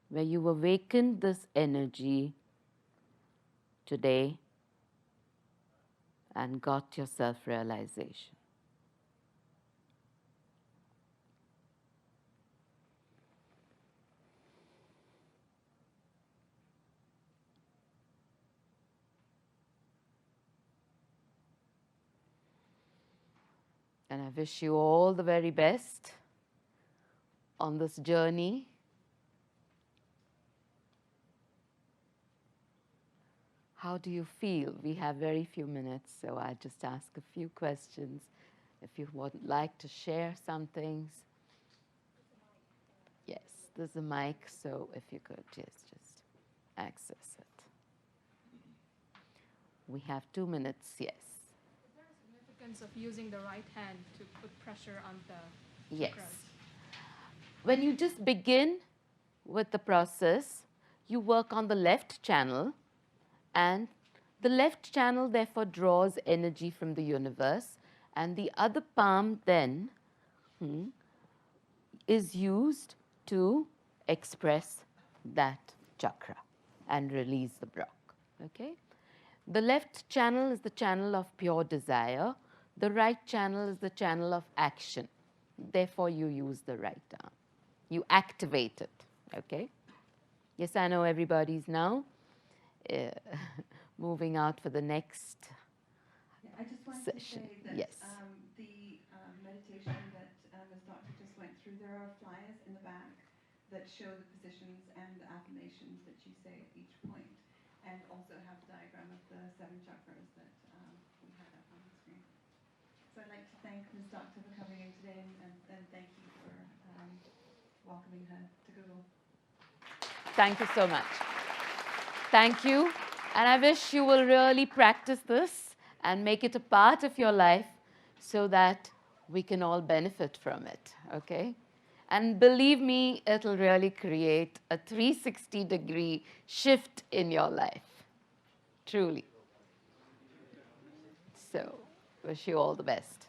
where you awakened this energy today and got your self-realization. And I wish you all the very best on this journey. How do you feel? We have very few minutes, so I just ask a few questions. If you would like to share some things. Yes, there's a mic, so if you could just access it. We have 2 minutes, yes. Is there a significance of using the right hand to put pressure on the Yes. chakras? When you just begin with the process, you work on the left channel, and the left channel therefore draws energy from the universe, and the other palm then is used to express that chakra and release the block. Okay? The left channel is the channel of pure desire. The right channel is the channel of action. Therefore, you use the right arm. You activate it. Okay? Yes, I know everybody's now moving out for the next I just wanted session. to say that Yes. The meditation that Ms. Doctor just went through, there are flyers in the back that show the positions and the affirmations that you say at each point, and also have a diagram of the 7 chakras that we had up on the screen. So I'd like to thank Ms. Doctor for coming in today, and thank you for welcoming her to Google. Thank you so much. Thank you. And I wish you will really practice this and make it a part of your life so that we can all benefit from it, okay? And believe me, it'll really create a 360-degree shift in your life, truly. So, wish you all the best.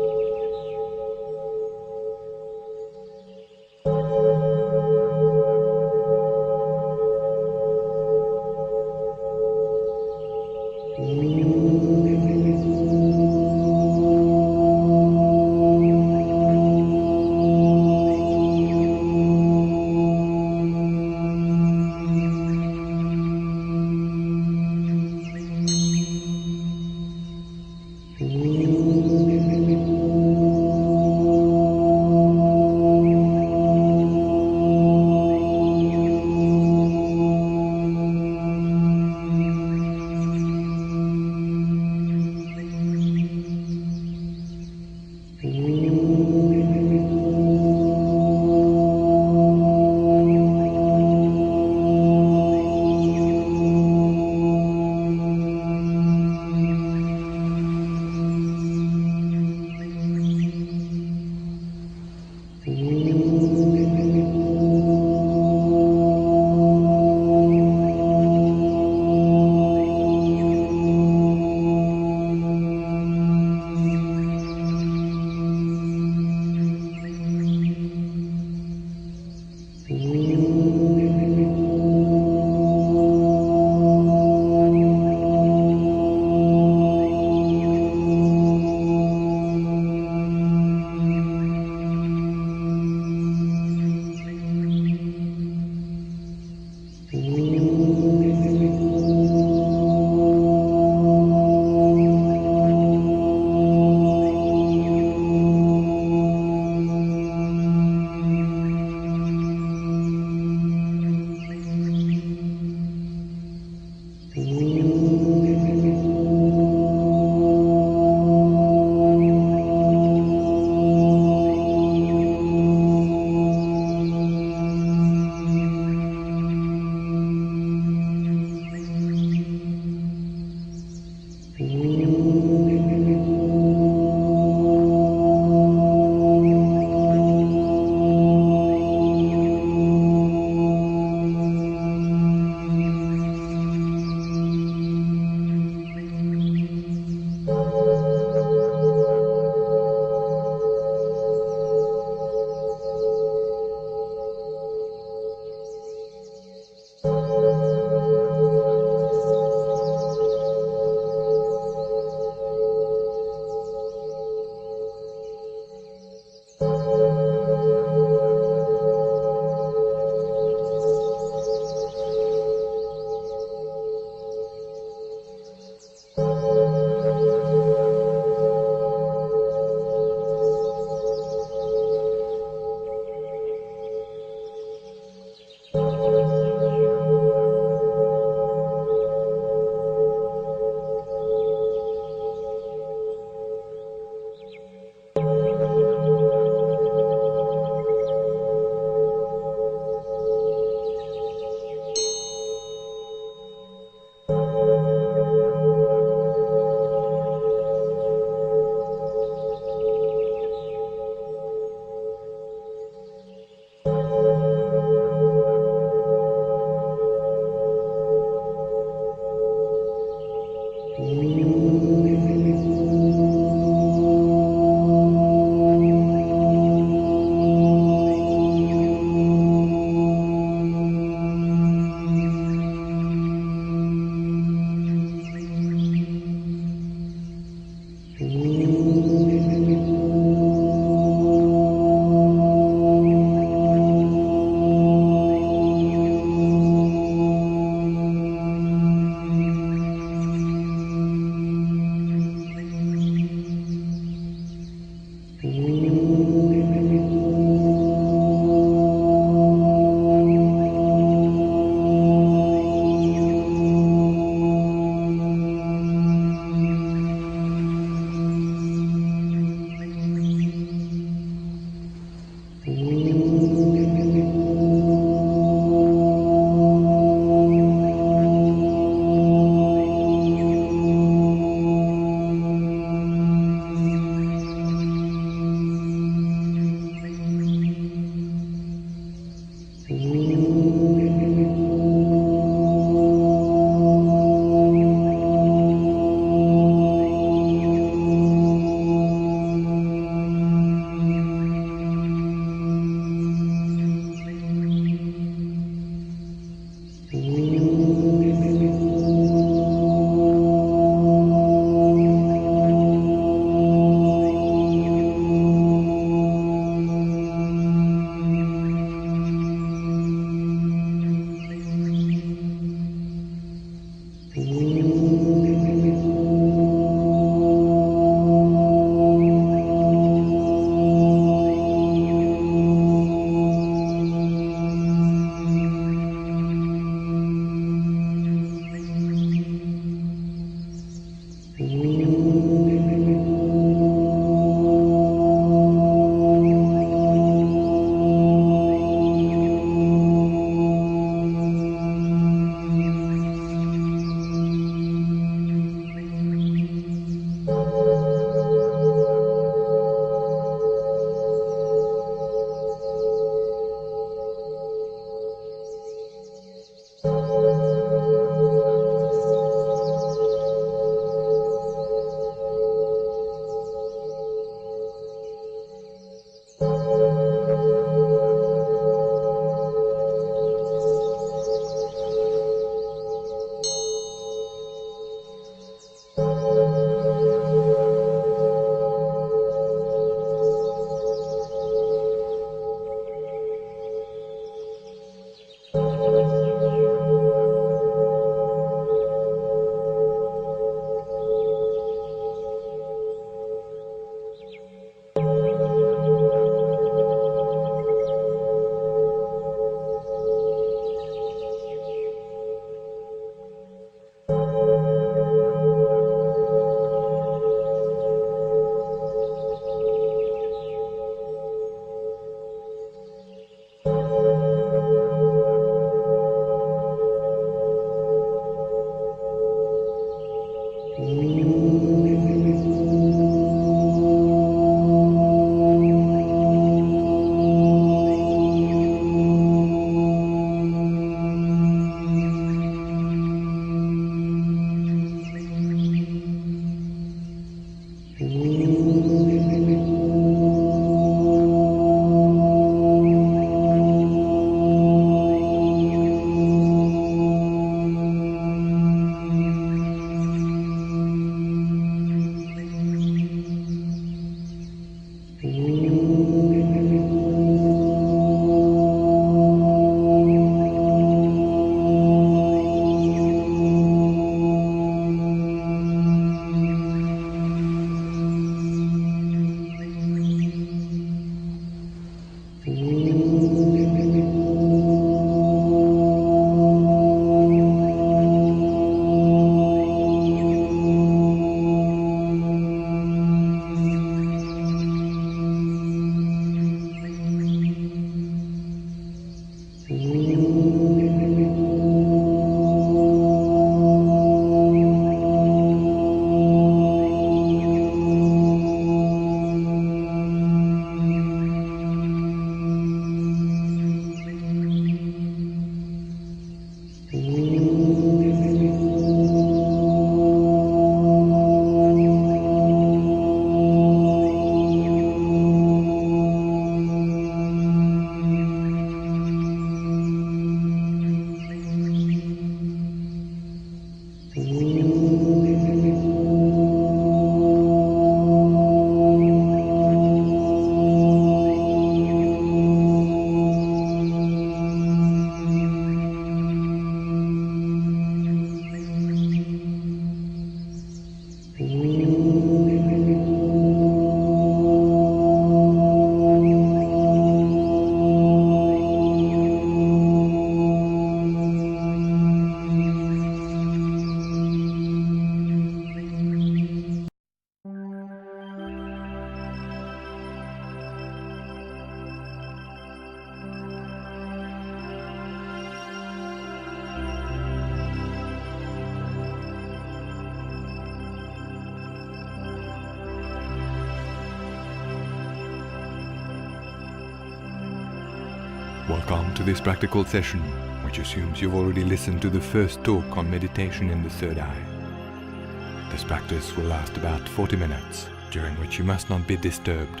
Welcome to this practical session, which assumes you've already listened to the first talk on meditation in the third eye. This practice will last about 40 minutes, during which you must not be disturbed.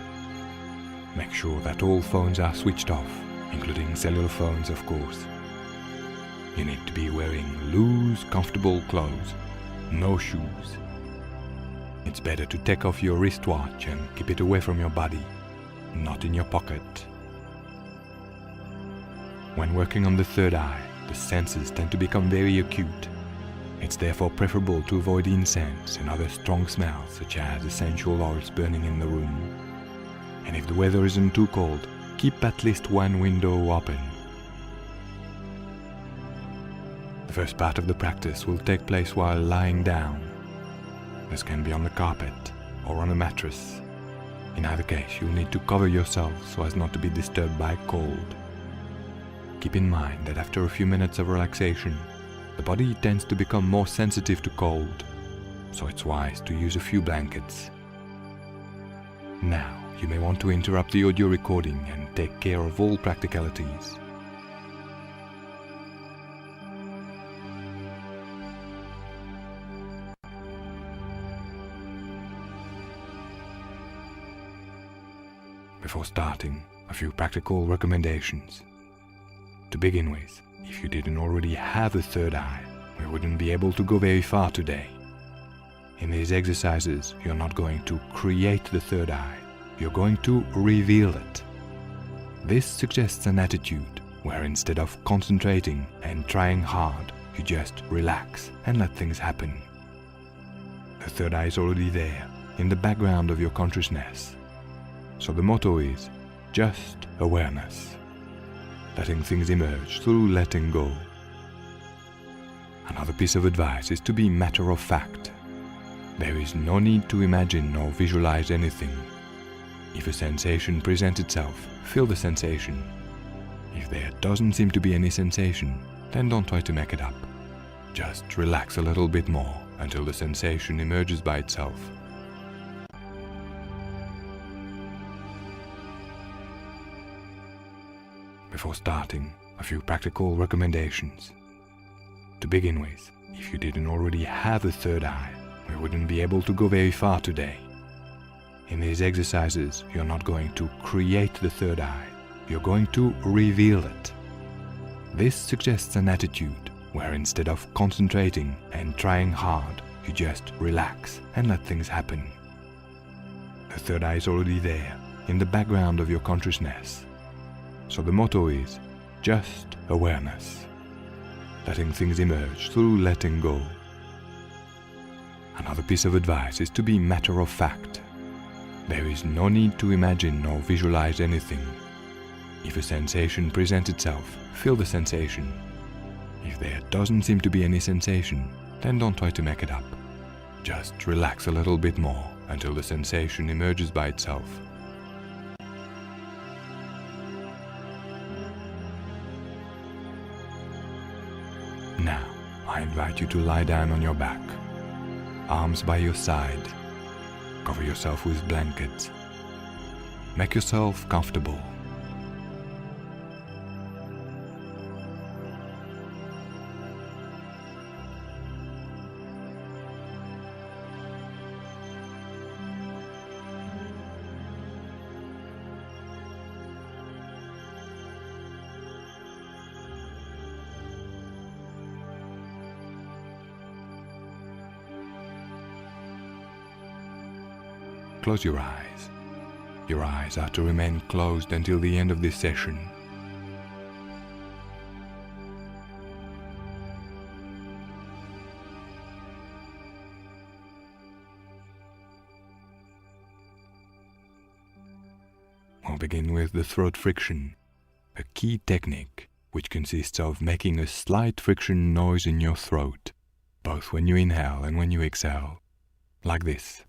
Make sure that all phones are switched off, including cellular phones, of course. You need to be wearing loose, comfortable clothes, no shoes. It's better to take off your wristwatch and keep it away from your body, not in your pocket. When working on the third eye, the senses tend to become very acute. It's therefore preferable to avoid incense and other strong smells, such as essential oils burning in the room. And if the weather isn't too cold, keep at least one window open. The first part of the practice will take place while lying down. This can be on the carpet or on a mattress. In either case, you'll need to cover yourself so as not to be disturbed by cold. Keep in mind that after a few minutes of relaxation, the body tends to become more sensitive to cold, so it's wise to use a few blankets. Now, you may want to interrupt the audio recording and take care of all practicalities. Before starting, a few practical recommendations. To begin with, if you didn't already have a third eye, we wouldn't be able to go very far today. In these exercises, you're not going to create the third eye, you're going to reveal it. This suggests an attitude where instead of concentrating and trying hard, you just relax and let things happen. The third eye is already there, in the background of your consciousness. So the motto is just awareness, letting things emerge through letting go. Another piece of advice is to be matter of fact. There is no need to imagine or visualize anything. If a sensation presents itself, feel the sensation. If there doesn't seem to be any sensation, then don't try to make it up. Just relax a little bit more until the sensation emerges by itself. Before starting, a few practical recommendations. To begin with, if you didn't already have a third eye, we wouldn't be able to go very far today. In these exercises, you're not going to create the third eye, you're going to reveal it. This suggests an attitude where instead of concentrating and trying hard, you just relax and let things happen. The third eye is already there, in the background of your consciousness. So the motto is just awareness, letting things emerge through letting go. Another piece of advice is to be matter of fact. There is no need to imagine or visualize anything. If a sensation presents itself, feel the sensation. If there doesn't seem to be any sensation, then don't try to make it up. Just relax a little bit more until the sensation emerges by itself. Now, I invite you to lie down on your back, arms by your side. Cover yourself with blankets. Make yourself comfortable. Close your eyes. Your eyes are to remain closed until the end of this session. We'll begin with the throat friction, a key technique which consists of making a slight friction noise in your throat, both when you inhale and when you exhale, like this.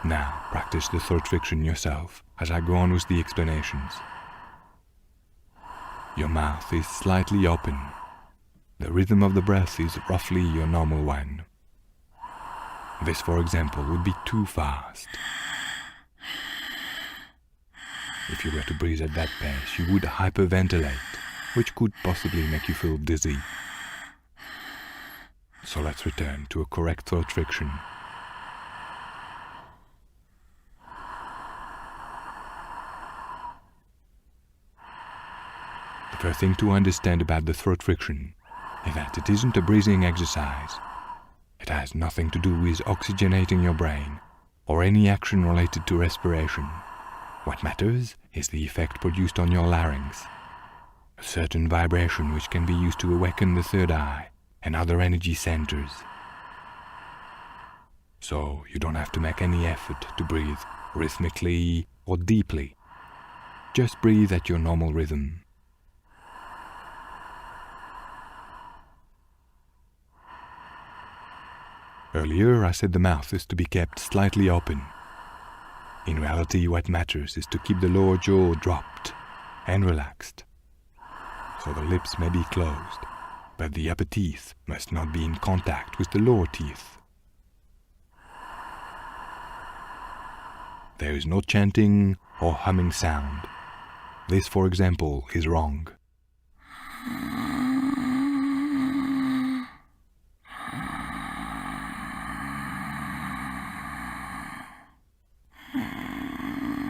Now, practice the throat friction yourself as I go on with the explanations. Your mouth is slightly open. the rhythm of the breath is roughly your normal one. This, for example, would be too fast. If you were to breathe at that pace, you would hyperventilate, which could possibly make you feel dizzy. So let's return to a correct throat friction. The first thing to understand about the throat friction is that it isn't a breathing exercise. It has nothing to do with oxygenating your brain or any action related to respiration. What matters is the effect produced on your larynx, a certain vibration which can be used to awaken the third eye and other energy centers. So you don't have to make any effort to breathe rhythmically or deeply. Just breathe at your normal rhythm. Earlier I said the mouth is to be kept slightly open. In reality, what matters is to keep the lower jaw dropped and relaxed. So the lips may be closed, but the upper teeth must not be in contact with the lower teeth. There is no chanting or humming sound. This, for example, is wrong.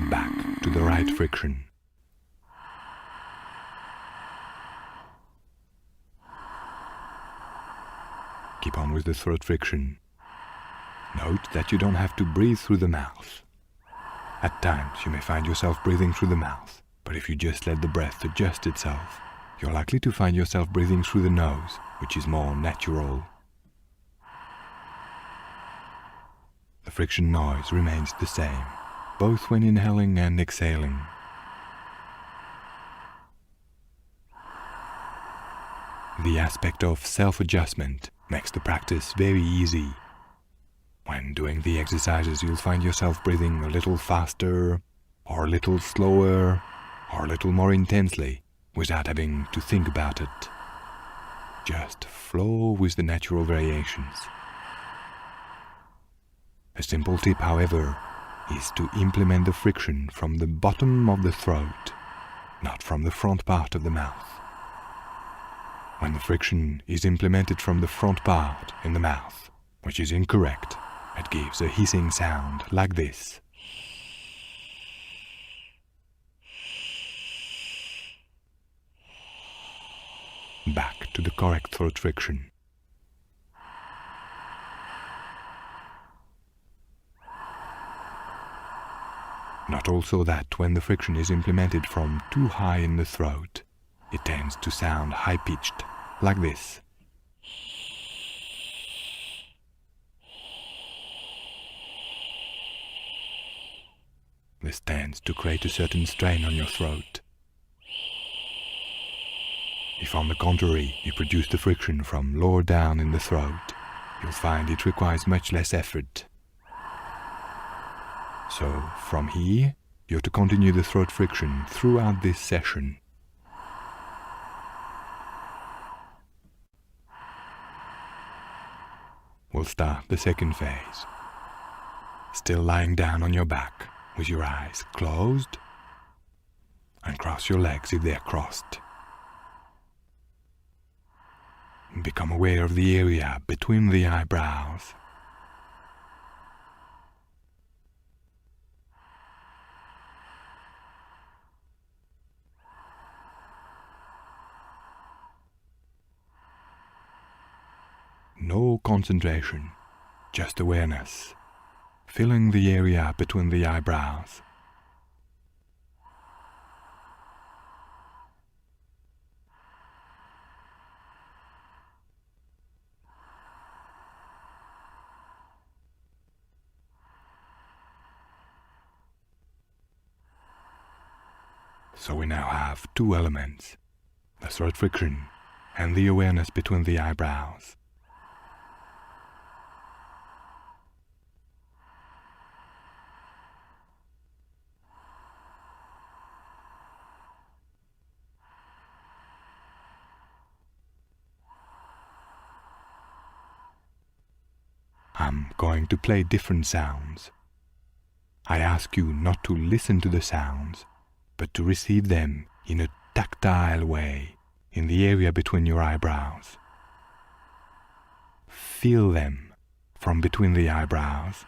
Back to the right friction. Keep on with the throat friction. Note that you don't have to breathe through the mouth. At times you may find yourself breathing through the mouth, but if you just let the breath adjust itself, you're likely to find yourself breathing through the nose, which is more natural. The friction noise remains the same, both when inhaling and exhaling. The aspect of self-adjustment makes the practice very easy. When doing the exercises, you'll find yourself breathing a little faster, or a little slower, or a little more intensely, without having to think about it. Just flow with the natural variations. A simple tip, however, is to implement the friction from the bottom of the throat, not from the front part of the mouth. When the friction is implemented from the front part in the mouth, which is incorrect, it gives a hissing sound like this. Back to the correct throat friction. Note also that when the friction is implemented from too high in the throat, it tends to sound high-pitched, like this. This tends to create a certain strain on your throat. If on the contrary you produce the friction from lower down in the throat, you'll find it requires much less effort. So from here, you're to continue the throat friction throughout this session. We'll start the second phase. Still lying down on your back, with your eyes closed, and cross your legs if they're crossed. Become aware of the area between the eyebrows. No concentration, just awareness, filling the area between the eyebrows. So we now have two elements, the throat friction and the awareness between the eyebrows. I'm going to play different sounds. I ask you not to listen to the sounds, but to receive them in a tactile way in the area between your eyebrows. Feel them from between the eyebrows.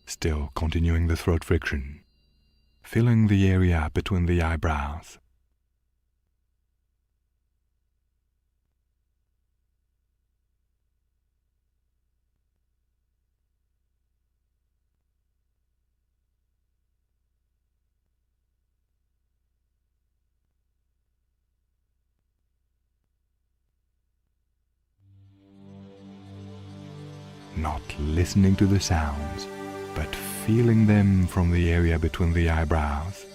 Still continuing the throat friction, filling the area between the eyebrows. Not listening to the sounds, but feeling them from the area between the eyebrows.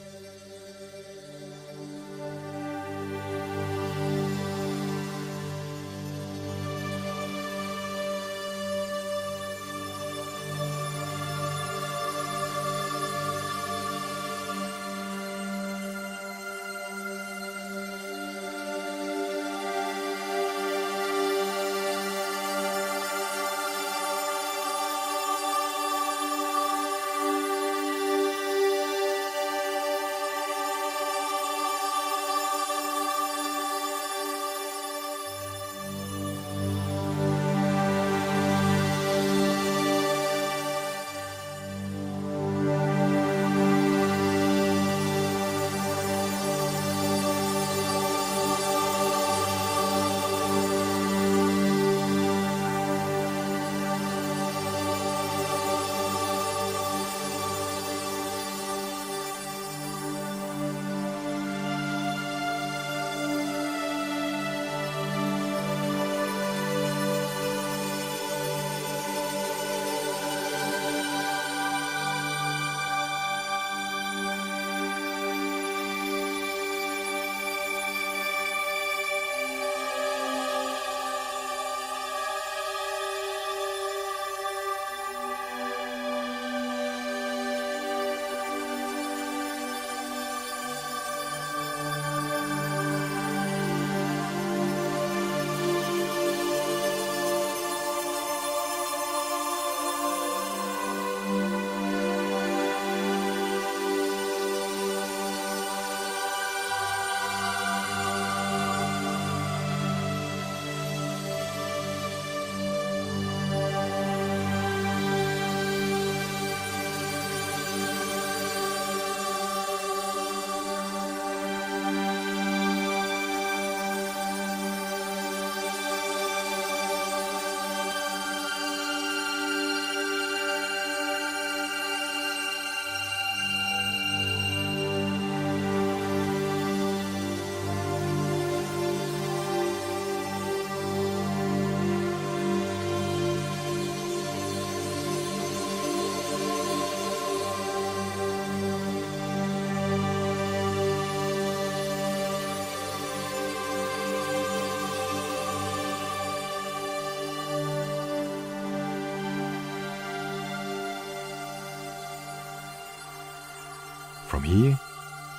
From here,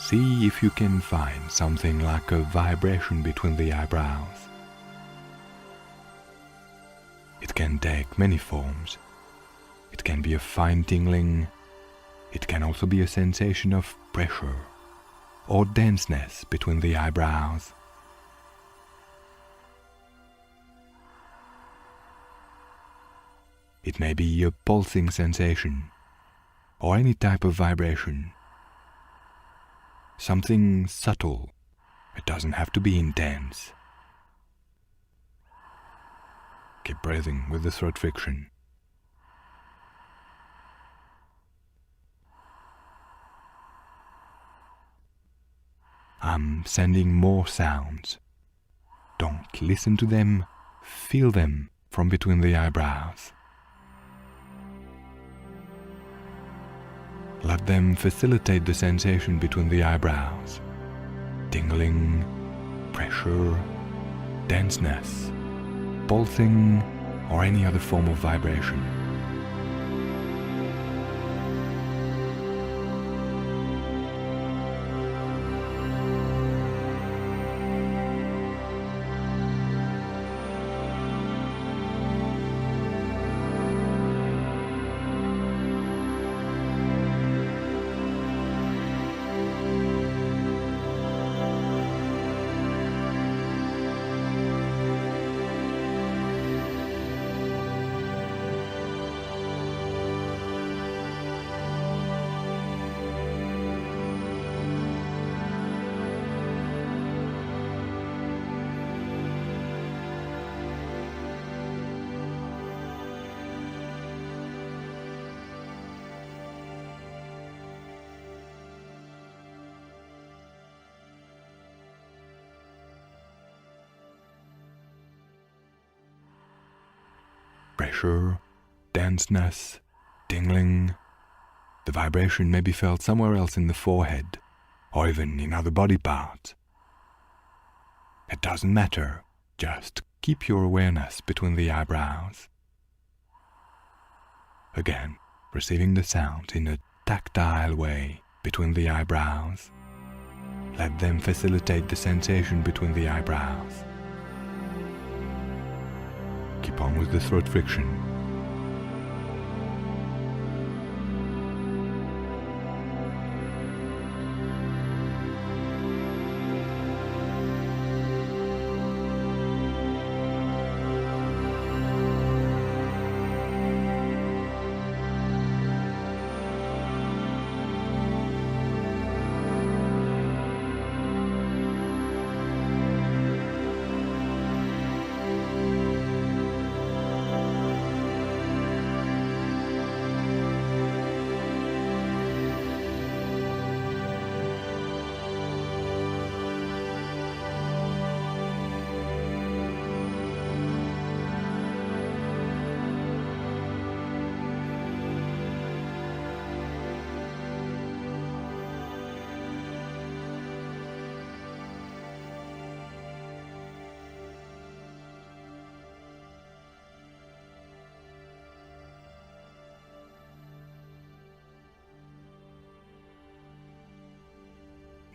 see if you can find something like a vibration between the eyebrows. It can take many forms. It can be a fine tingling. It can also be a sensation of pressure or denseness between the eyebrows. It may be a pulsing sensation or any type of vibration. Something subtle. It doesn't have to be intense. Keep breathing with the throat friction. I'm sending more sounds. Don't listen to them, feel them from between the eyebrows. Let them facilitate the sensation between the eyebrows. Tingling, pressure, denseness, pulsing, or any other form of vibration. Pressure, denseness, tingling. The vibration may be felt somewhere else in the forehead, or even in other body parts. It doesn't matter, just keep your awareness between the eyebrows. Again, receiving the sound in a tactile way between the eyebrows. Let them facilitate the sensation between the eyebrows. Keep on with the throat friction.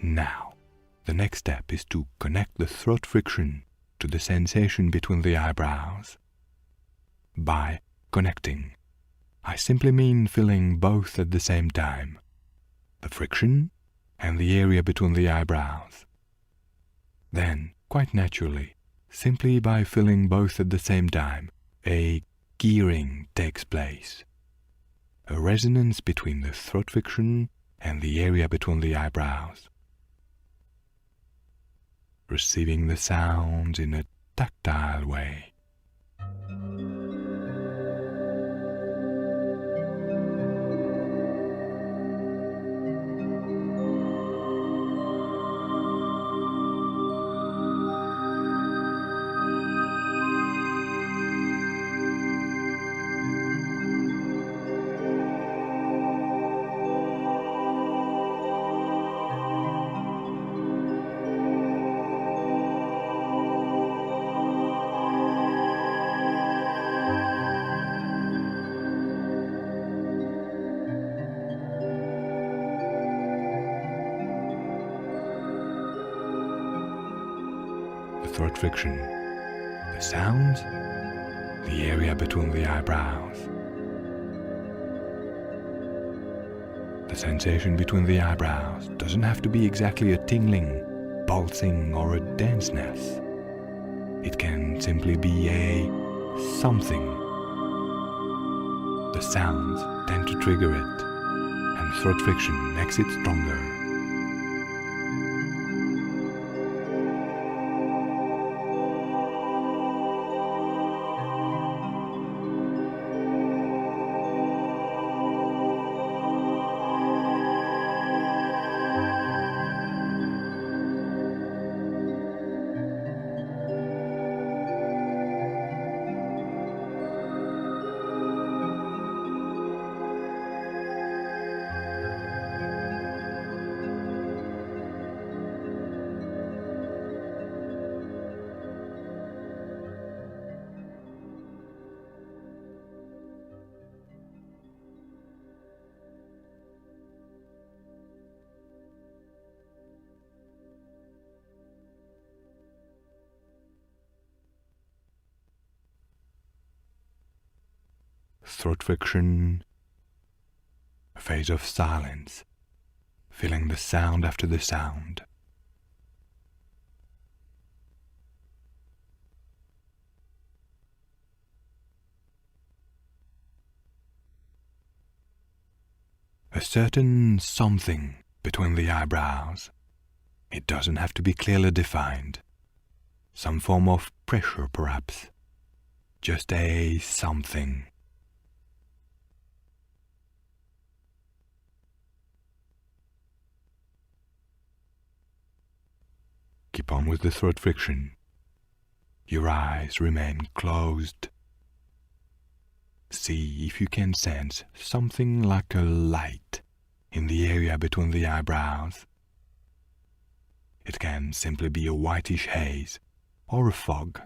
Now, the next step is to connect the throat friction to the sensation between the eyebrows. By connecting, I simply mean feeling both at the same time, the friction and the area between the eyebrows. Then, quite naturally, simply by feeling both at the same time, a gearing takes place. A resonance between the throat friction and the area between the eyebrows. Receiving the sound in a tactile way. throat friction. The sounds, the area between the eyebrows. The sensation between the eyebrows doesn't have to be exactly a tingling, pulsing, or a denseness. It can simply be a something. The sounds tend to trigger it, and throat friction makes it stronger. Throat friction, a phase of silence, feeling the sound after the sound. A certain something between the eyebrows. It doesn't have to be clearly defined. Some form of pressure, perhaps. Just a something. Keep on with the throat friction. Your eyes remain closed. See if you can sense something like a light in the area between the eyebrows. It can simply be a whitish haze or a fog.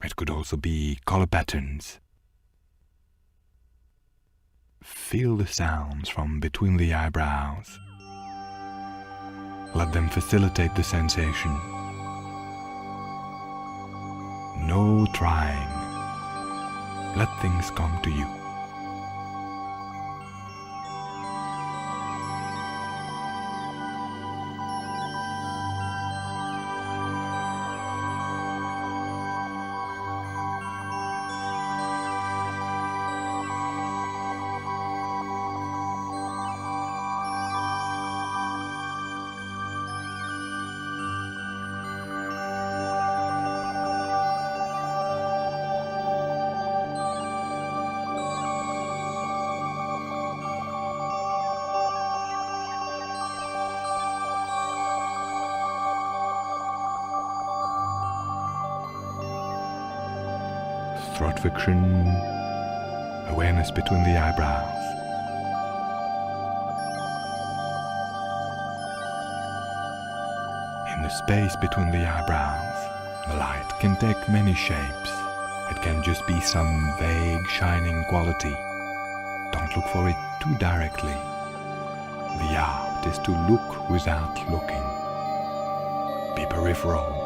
It could also be color patterns. Feel the sounds from between the eyebrows. Let them facilitate the sensation. No trying. Let things come to you. Throat friction, awareness between the eyebrows. In the space between the eyebrows, the light can take many shapes. It can just be some vague shining quality. Don't look for it too directly. The art is to look without looking. Be peripheral.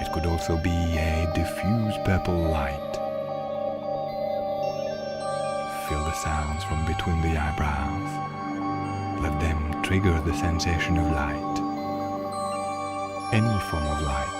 It could also be a diffuse purple light. Feel the sounds from between the eyebrows. Let them trigger the sensation of light. Any form of light.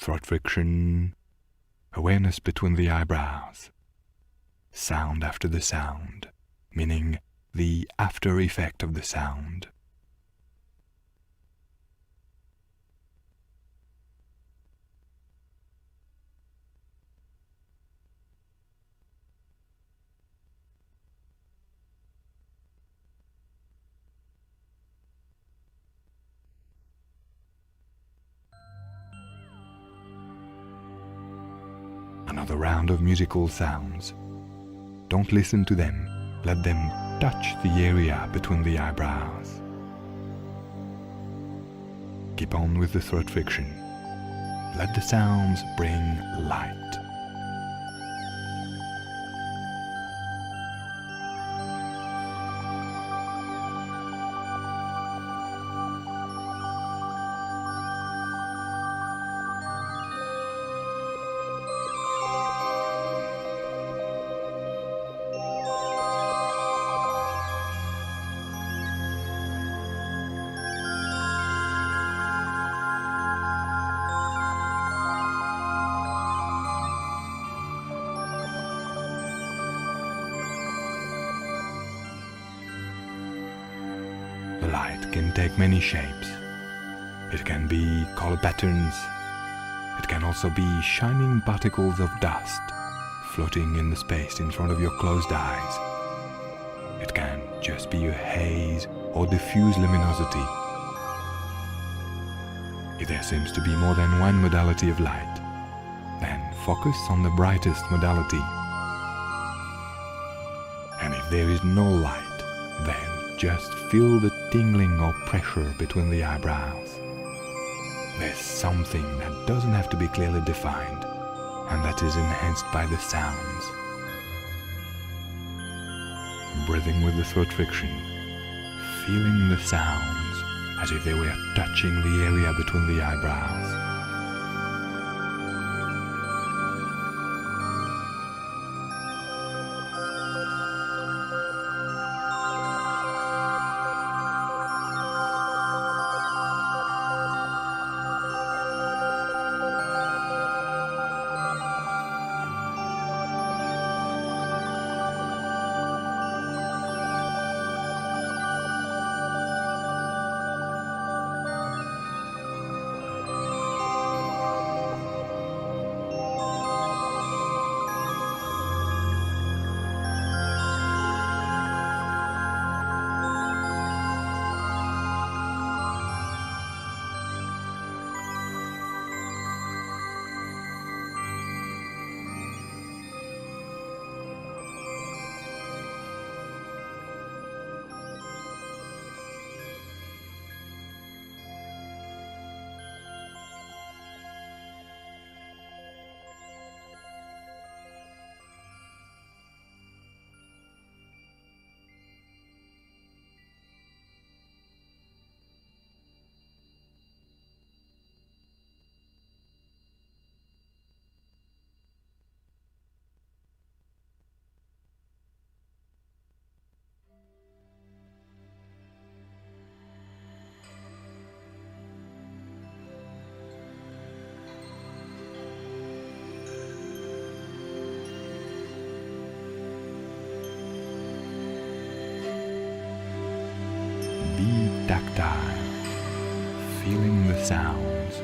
throat friction, awareness between the eyebrows, sound after the sound, meaning the after effect of the sound. Another round of musical sounds. Don't listen to them, let them touch the area between the eyebrows. Keep on with the throat friction. Let the sounds bring light. The light can take many shapes. It can be color patterns. It can also be shining particles of dust floating in the space in front of your closed eyes. It can just be a haze or diffuse luminosity. If there seems to be more than one modality of light, then focus on the brightest modality. And if there is no light, then just feel the tingling or pressure between the eyebrows. There's something that doesn't have to be clearly defined, and that is enhanced by the sounds. Breathing with the throat friction, feeling the sounds as if they were touching the area between the eyebrows. Tactile, feeling the sounds.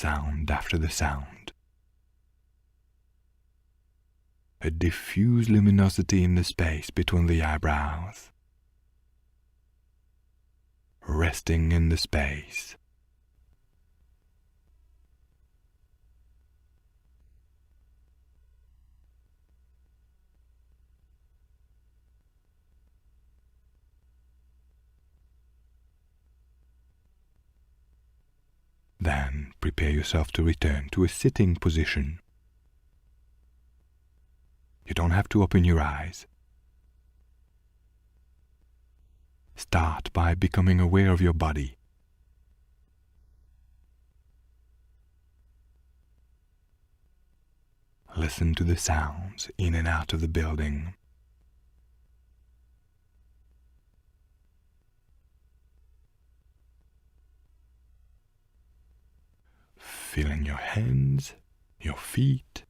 sound after the sound. A diffuse luminosity in the space between the eyebrows, resting in the space. Then prepare yourself to return to a sitting position. You don't have to open your eyes. Start by becoming aware of your body. Listen to the sounds in and out of the building. Feeling your hands, your feet.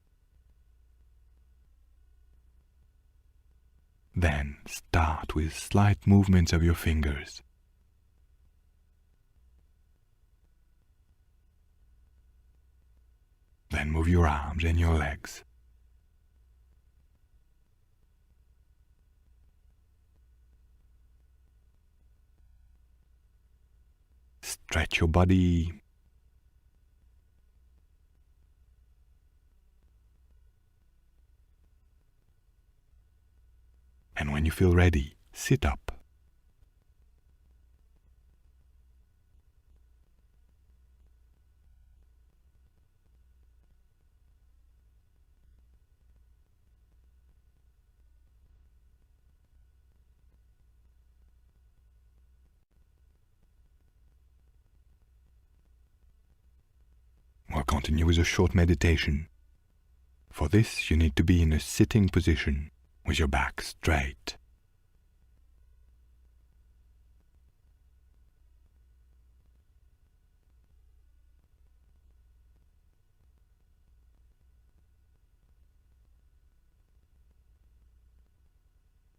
Then start with slight movements of your fingers. Then move your arms and your legs. Stretch your body. And when you feel ready, sit up. We'll continue with a short meditation. For this, you need to be in a sitting position with your back straight.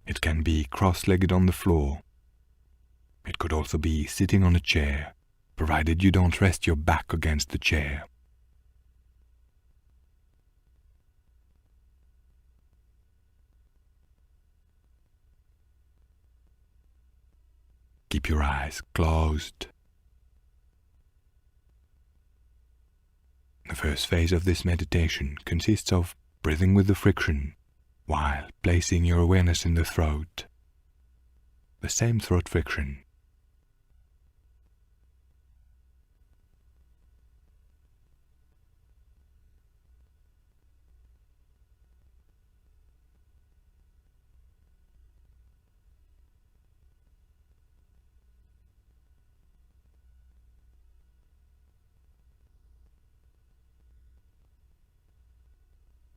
It can be cross-legged on the floor. It could also be sitting on a chair, provided you don't rest your back against the chair. Keep your eyes closed. The first phase of this meditation consists of breathing with the friction while placing your awareness in the throat, the same throat friction.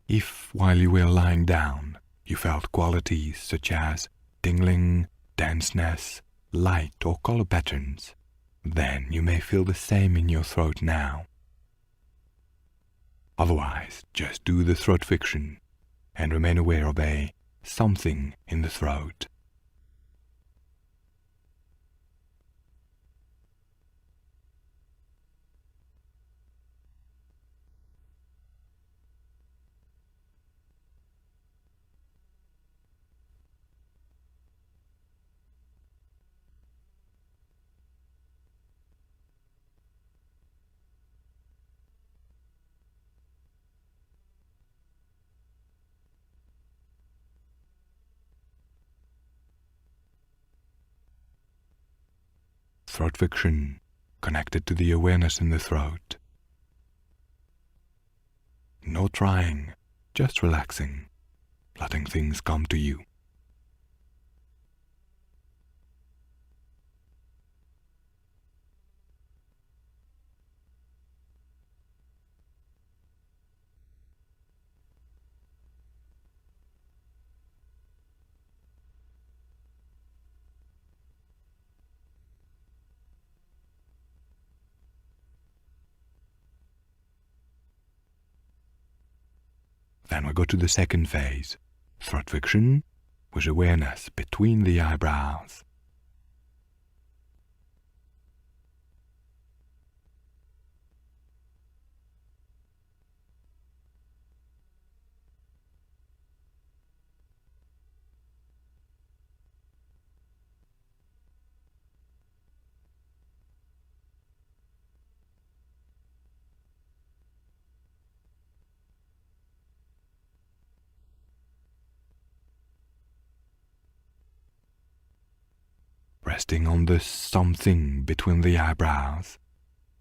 If, while you were lying down, you felt qualities such as tingling, denseness, light or color patterns, then you may feel the same in your throat now. Otherwise, just do the throat friction and remain aware of a something in the throat. Throat friction connected to the awareness in the throat. No trying, just relaxing, letting things come to you. Then we go to the second phase, throat friction with awareness between the eyebrows. resting on the something between the eyebrows,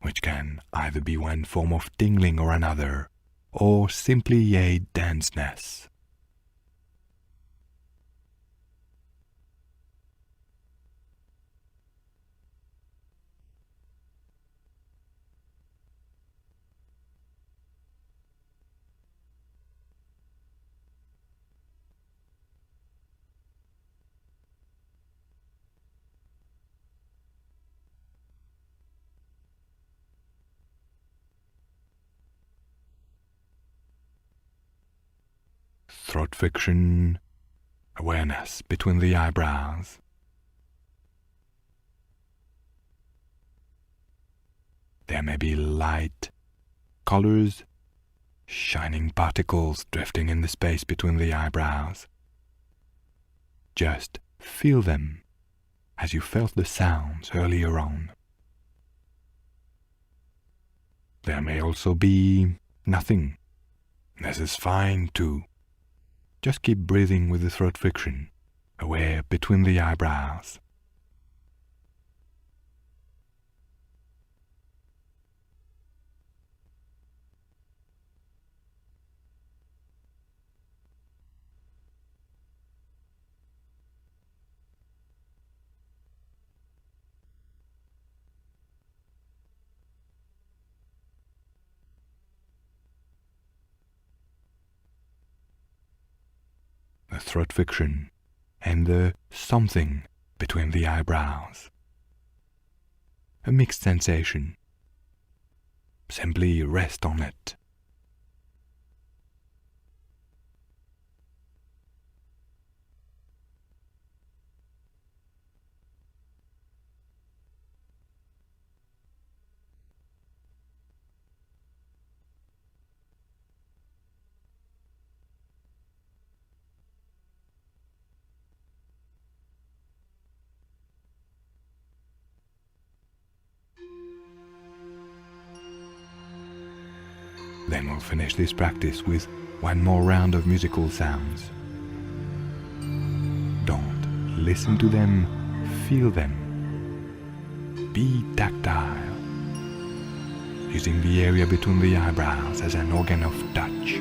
which can either be one form of tingling or another, or simply a denseness. Throat friction, awareness between the eyebrows. There may be light, colors, shining particles drifting in the space between the eyebrows. Just feel them as you felt the sounds earlier on. There may also be nothing. This is fine too. Just keep breathing with the throat friction, aware between the eyebrows. The throat friction and the something between the eyebrows. A mixed sensation. Simply rest on it. Then we'll finish this practice with one more round of musical sounds. Don't listen to them, feel them. Be tactile, using the area between the eyebrows as an organ of touch.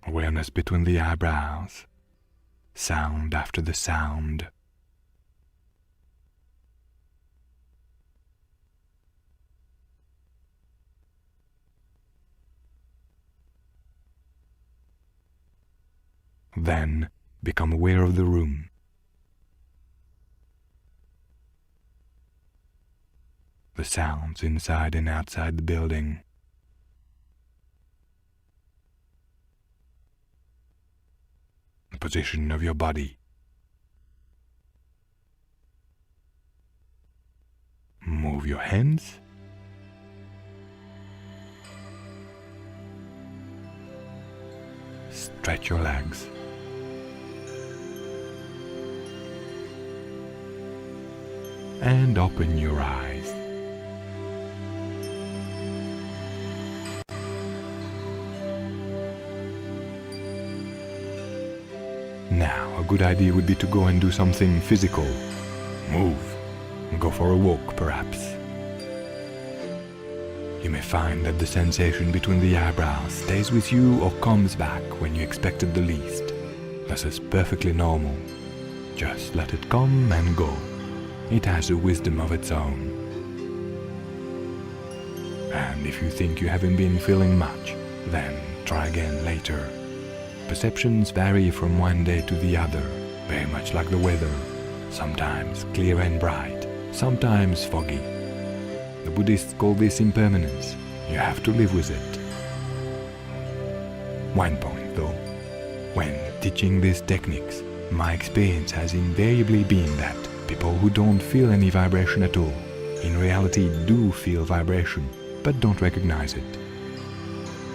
Awareness between the eyebrows, sound after the sound. Then become aware of the room. The sounds inside and outside the building. The position of your body. Move your hands. Stretch your legs. And open your eyes. Now, a good idea would be to go and do something physical. Move. Go for a walk, perhaps. You may find that the sensation between the eyebrows stays with you or comes back when you expect it the least. This is perfectly normal. Just let it come and go. It has a wisdom of its own. And if you think you haven't been feeling much, then try again later. Perceptions vary from one day to the other, very much like the weather. Sometimes clear and bright, sometimes foggy. The Buddhists call this impermanence. You have to live with it. One point though, when teaching these techniques, my experience has invariably been that people who don't feel any vibration at all, in reality do feel vibration, but don't recognize it.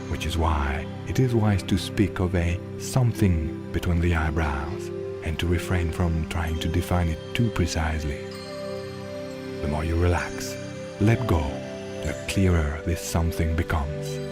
Which is why it is wise to speak of a something between the eyebrows and to refrain from trying to define it too precisely. The more you relax, let go, the clearer this something becomes.